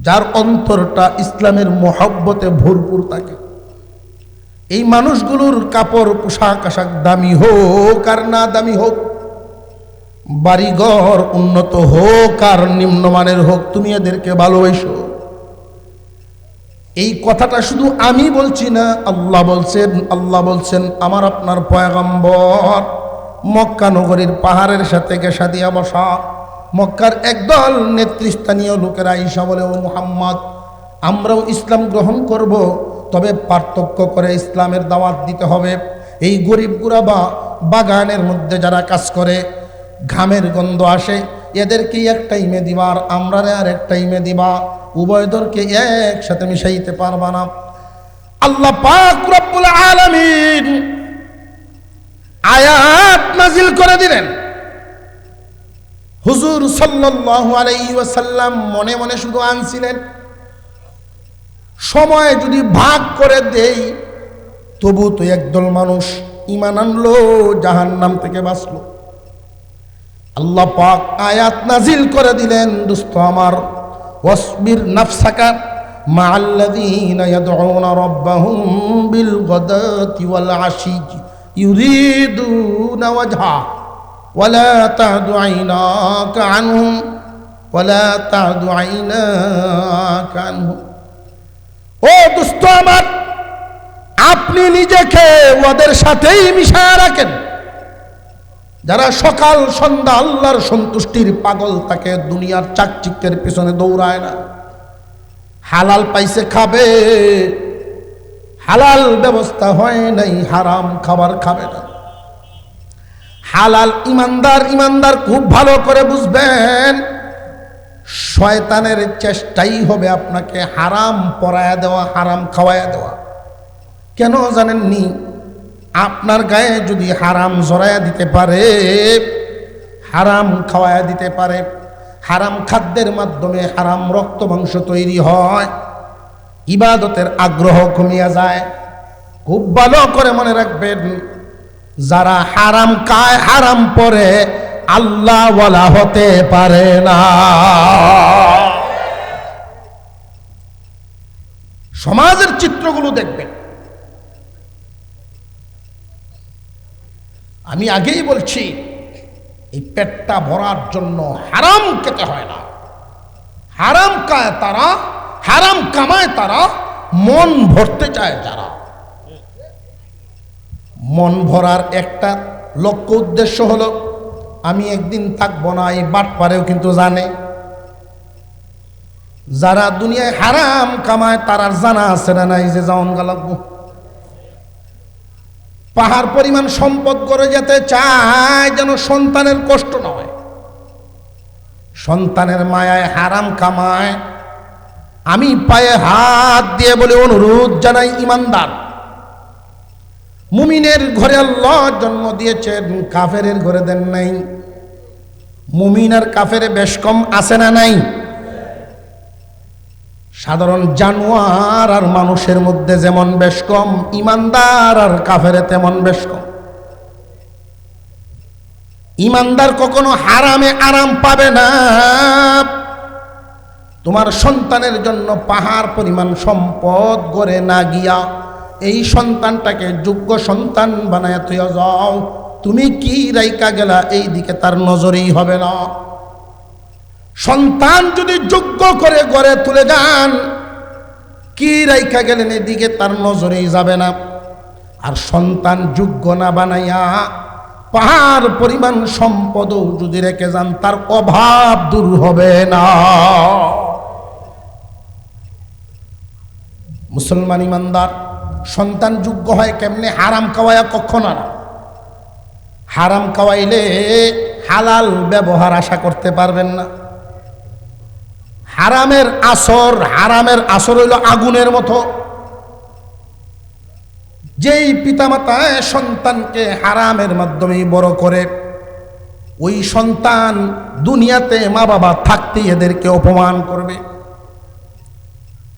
যার অন্তরটা ইসলামের মহব্বতে ভরপুর থাকে। এই মানুষগুলোর কাপড় পোশাক আশাক দামি হোক আর না দামি হোক, বাড়িঘর উন্নত হোক আর নিম্নমানের হোক, তুমি এদেরকে ভালোবাসো। এই কথাটা শুধু আমি বলছি না, আল্লাহ বলছেন। আল্লাহ বলছেন আমার আপনার পয়গম্বর মক্কা নগরীর পাহাড়ের সাথে গেসা দিয়া বসা, মক্কার একদল নেতৃস্থানীয় লোকেরা ঈসা বলে, ও মুহাম্মদ, আমরাও ইসলাম গ্রহণ করব, তবে পার্থক্য করে ইসলামের দাওয়াত দিতে হবে। এই গরিব গুরাবা বাগানের মধ্যে যারা কাজ করে, ঘামের গন্ধ আসে, এদেরকে এক টাইমে দিবা আর আমরা আর এক টাইমে দিবা, উভয়দরকে একসাথে মিশাইতে পারবা না। আল্লাহ পাক রব্বুল আলামিন আয়াত নাজিল করে দিলেন। হুজুর সাল্লাল্লাহু আলাইহি ওয়াসাল্লাম মনে মনে শুধু আনছিলেন, সময় যদি ভাগ করে দেই তবু তো একদল মানুষ ঈমান আনলো, জাহান্নাম থেকে বাঁচলো। আল্লাহ পাক আয়াত নাজিল করে দিলেন, দোস্ত আমার, ওয়াসবির নাফসাকা মাআল্লাযীনা ইয়াদউনা রাব্বাহুম বিল গাদাতি ওয়াল আশি ইউরিদুনা ওয়াজহা ওয়ালা তা'দু আইনাকা আনহুম ওয়ালা তা'দু আইনাকা আনহুম। ও দোস্ত আমার, আপনি নিজেকে ওদের সাথেই মিশায়া রাখেন যারা সকাল সন্ধ্যা আল্লাহর সন্তুষ্টির পাগল থাকে, দুনিয়ার চাকচিক্যের পিছনে দৌড়ায় না। হালাল পাইছে খাবে, হালাল ব্যবস্থা হয় নাই, হারাম খাবার খাবে না। হালাল ইমানদার খুব ভালো করে বুঝবেন, শয়তানের চেষ্টাই হবে আপনাকে হারাম পরায়া দেওয়া, হারাম খাওয়ায়া দেওয়া। কেন জানেননি? আপনার গায়ে যদি হারাম জড়ায়া দিতে পারে, হারাম খাওয়ায়া দিতে পারে, হারাম খাদ্যের মাধ্যমে হারাম রক্ত মাংস তৈরি হয়, ইবাদতের আগ্রহ কমিয়া যায়। খুব ভালো করে মনে রাখবেন, যারা হারাম খায়, হারাম পরে, আল্লাহ ওয়ালা হতে পারে না। সমাজের চিত্রগুলো দেখবেন। আমি আগেই বলছি, এই পেটটা ভরার জন্য হারাম খেতে হয় না। হারাম খায় তারা, হারাম কামায় তারা, মন ভরতে চায় যারা। মন ভরার একটা লক্ষ্য উদ্দেশ্য হলো, আমি একদিন থাকবো না, এই বাটপারেও কিন্তু জানে। যারা দুনিয়ায় হারাম কামায় তারার জানা আছে না নাই যে জাওনগা লাগবো। পাহাড় পরিমাণ সম্পদ করে যেতে চায় যেন সন্তানের কষ্ট না হয়, সন্তানের মায়ায় হারাম কামায়। আমি পায়ে হাত দিয়ে বলে অনুরোধ জানাই, ইমানদার মুমিনের ঘরে আল্লাহ জন্ম দিয়েছেন, কাফেরের ঘরে দেন নাই। মুমিন আর কাফের বেশ কম আছে না নাই? সাধারণ জানোয়ার আর মানুষের মধ্যে যেমন বেশ কম, ইমানদার আর কাফেরে তেমন বেশ কম। ইমানদার কখনো হারামে আরাম পাবে না। তোমার সন্তানের জন্য পাহাড় পরিমাণ সম্পদ গড়ে না গিয়া এই সন্তানটাকে যোগ্য সন্তান বানায় তুই যাও, তুমি কি রাইকা গেলা এই দিকে তার নজরেই হবে না। সন্তান যদি যোগ্য করে গড়ে তুলে যান, কি রাইকা গেলেন এদিকে তার নজরেই যাবে না। আর সন্তান যোগ্য না বানাইয়া পাহাড় পরিমাণ সম্পদও যদি রেখে যান, তার অভাব দূর হবে না। মুসলমান ইমানদার সন্তান যোগ্য হয় কেমনে? হারাম খাওয়াইয়া কখনো না। হারাম খাওয়াইলে হালাল ব্যবহার আশা করতে পারবেন না। হারামের আসর হইল আগুনের মতো। যেই পিতামাতা সন্তানকে হারামের মাধ্যমে বড় করে, ওই সন্তান দুনিয়াতে মা বাবা থাকতে এদেরকে অপমান করবে।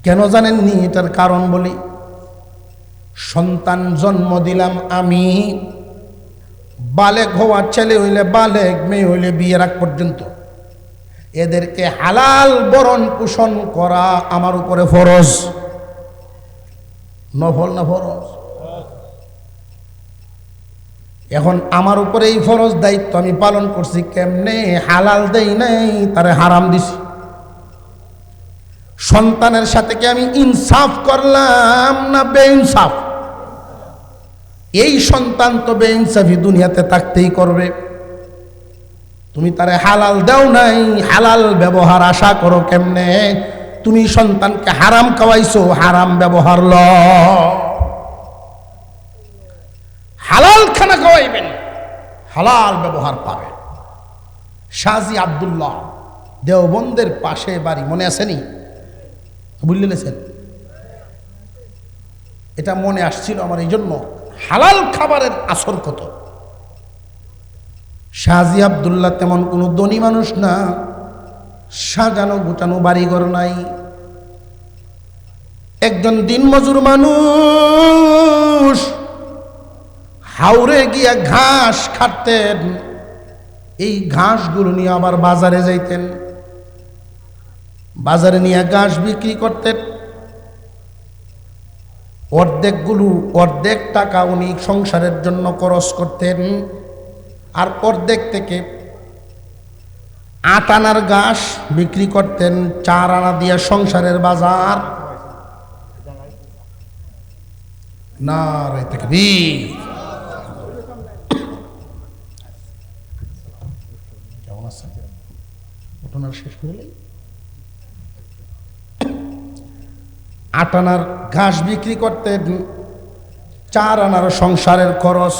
কেন জানেননি? এটার কারণ বলি। সন্তান জন্ম দিলাম আমি, বালেগ হওয়া ছেলে হইলে বালেগ, মেয়ে হইলে বিয়ের আগ পর্যন্ত এদেরকে হালাল বরণ পোষণ করা আমার উপরে ফরজ। নফল না ফরজ? এখন আমার উপরে এই ফরজ দায়িত্ব আমি পালন করছি। কেমনে? হালাল দেই নাই, তারে হারাম দিছি। সন্তানের সাথে কি আমি ইনসাফ করলাম না বেইনসাফ? এই সন্তান তো বেইনসাফি দুনিয়াতে থাকতেই করবে। তুমি তারে হালাল দাও নাই, হালাল ব্যবহার আশা করো কেমনে? তুমি সন্তানকে হারাম খাওয়াইছো, হারাম ব্যবহার ল। হালাল খানা খাওয়াইবেন, হালাল ব্যবহার পাবেন। শাহজি আব্দুল্লাহ দেওবন্দের পাশে বাড়ি, মনে আছেনি? বুঝলেন? এটা মনে আসছিল আমার, এই জন্য হালাল খাবারের আসর কত। শাহজি আব্দুল্লাহ তেমন কোনো ধনী মানুষ না, সাজানো গুটানো বাড়িঘর নাই। একজন দিনমজুর মানুষ, হাওরে গিয়া ঘাস কাটতেন। এই ঘাসগুলো নিয়ে আবার বাজারে যাইতেন, বাজারে নিয়ে ঘাস বিক্রি করতেন। অর্ধেক টাকা উনি সংসারের জন্য খরচ করতেন, আর অর্ধেক থেকে 8 আনার ঘাস বিক্রি করতেন। 4 আনা দিয়ে সংসারের বাজার। নারে তাকবীর। কেমন আছেন? ঘটনা শেষ হলে 8 আনার ঘাস বিক্রি করতেন, 4 আনার সংসারের খরচ।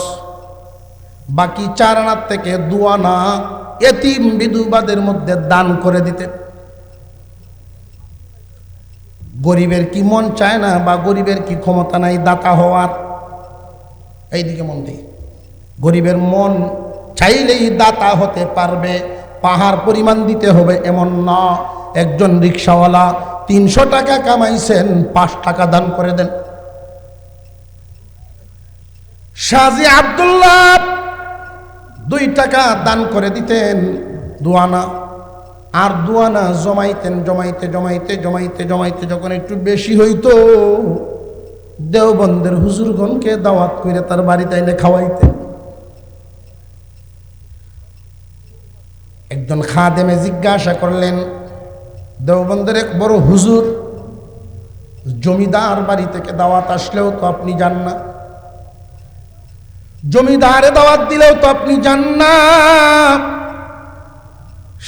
বাকি 4 আনার থেকে 2 আনা এতিম বিধবাদের মধ্যে দান করে দিতেন। গরিবের কি মন চায় না, বা গরিবের কি ক্ষমতা নাই দাতা হওয়ার? এইদিকে মন দিই। গরিবের মন চাইলেই দাতা হতে পারবে, পাহাড় পরিমাণ দিতে হবে এমন না। একজন রিক্সাওয়ালা 300 টাকা কামাইছেন, 5 টাকা দান করে দেন। শাহজি আব্দুল্লাহ 2 টাকা দান করে দিতেন, 2 আনা। আর 2 আনা জমাইতেন, জমাইতে যখন একটু বেশি হইতো, দেওবন্দের হুজুরগণকে দাওয়াত করে তার বাড়িতে এনে খাওয়াইতেন। একজন খাদেমে জিজ্ঞাসা করলেন, দেওবন্দের এক বড় হুজুর, জমিদার বাড়ি থেকে দাওয়াত আসলেও তো আপনি যান না, জমিদারে দাওয়াত দিলেও তো আপনি যান না,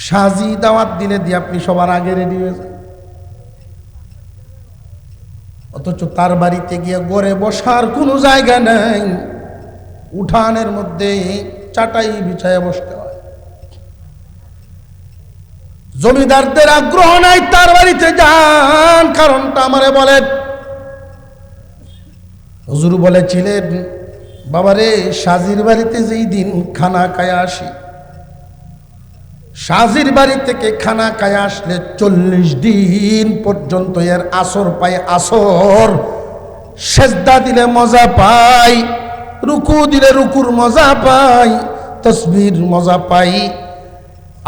শাহজি দাওয়াত দিলে দিয়ে আপনি সবার আগে রেডি হয়ে যান, অথচ তার বাড়িতে গিয়ে গড়ে বসার কোনো জায়গা নাই, উঠানের মধ্যে চাটাই বিছায় বসতে হয়। জমিদারদের আগ্রহ নাই তার বাড়িতে যান, কারণটা আমারে বলেন। হুজুর বলেছিলেন, বাবারে, শাহজির বাড়িতে যেই দিন খানা খায়া আসি, শাহজির বাড়ি থেকে খানা খায়া আসলে 40 দিন পর্যন্ত এর আসর পাই। আসর সেজদা দিলে মজা পাই, রুকু দিলে রুকুর মজা পাই, তসবির মজা পাই।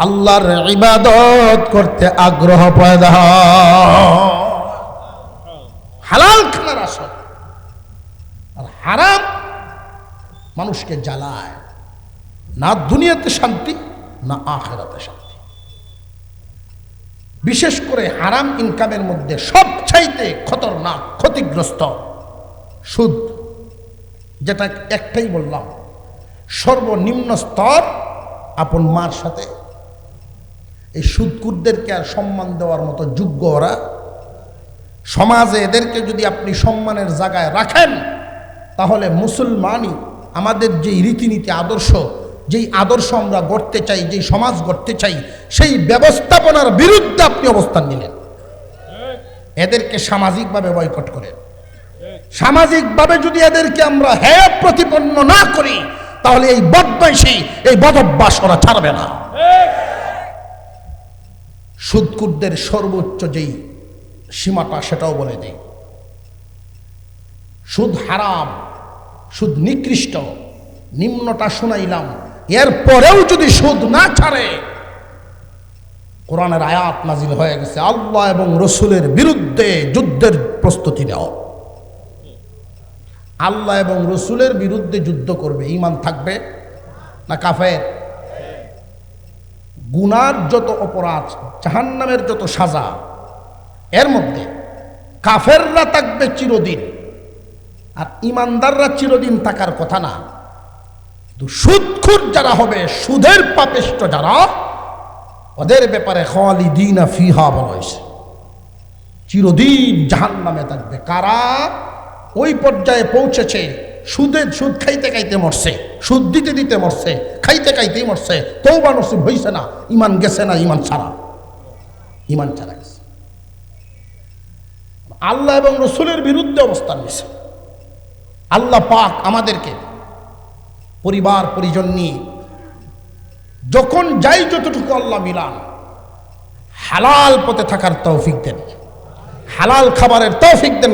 আল্লাহর ইবাদত করতে আগ্রহ পয়দা হয়। হালাল খানার আসর, আর হারাম মানুষকে জ্বালায়, না দুনিয়াতে শান্তি না আখিরাতে শান্তি। বিশেষ করে হারাম ইনকামের মধ্যে সবচাইতে খতরনাক ক্ষতিগ্রস্ত সুদ, যেটা একটাই বললাম, সর্বনিম্ন স্তর আপন মার সাথে। এই সুদকুরদেরকে আর সম্মান দেওয়ার মতো যোগ্য ওরা সমাজে। এদেরকে যদি আপনি সম্মানের জায়গায় রাখেন, তাহলে মুসলমানই আমাদের যেই রীতিনীতি আদর্শ, যেই আদর্শ আমরা গড়তে চাই, যেই সমাজ গড়তে চাই, সেই ব্যবস্থাপনার বিরুদ্ধে আপনি অবস্থান নিলেন। এদেরকে সামাজিকভাবে বয়কট করেন। সামাজিকভাবে যদি এদেরকে আমরা হেয় প্রতিপন্ন না করি, তাহলে এই বদমাইশি, এই বদভ্যাস ওরা ছাড়বে না। সুদকুরদের সর্বোচ্চ যেই সীমাটা সেটাও বলে দেই। সুদ হারাম, সুদ নিকৃষ্ট, নিম্নটা শুনাইলাম। এরপরেও যদি সুদ না ছাড়ে, কোরআনের আয়াত নাজিল হয়ে গেছে, আল্লাহ এবং রসুলের বিরুদ্ধে যুদ্ধের প্রস্তুতি নাও। আল্লাহ এবং রসুলের বিরুদ্ধে যুদ্ধ করবে, ঈমান থাকবে না কাফের? গুনার যত অপরাধ, জাহান্নামের যত সাজা, এর মধ্যে কাফেররা থাকবে চিরদিন, আর ইমানদাররা চিরদিন থাকার কথা না। কিন্তু সুদখোর যারা হবে, সুদের পাপিষ্ঠ যারা, ওদের ব্যাপারে খালিদিনা ফিহা বলা হয়েছে, চিরদিন জাহান্নামে থাকবে। কারা ওই পর্যায়ে পৌঁছেছে, সুদ খাইতে খাইতে মরছে, সুদ দিতে দিতে মরছে, খাইতে খাইতেই মরছে, তওবা নসিব হইছে না, ইমান গেছে না, ইমান ছাড়া গেছে। আল্লাহ এবং রসুলের বিরুদ্ধে অবস্থান নিয়েছে। আল্লাহ পাক আমাদেরকে পরিবার পরিজন নিয়ে যখন যাই, যতটুকু আল্লাহ মিলান, হালাল পথে থাকার তৌফিক দেন, হালাল খাবারের তৌফিক দেন।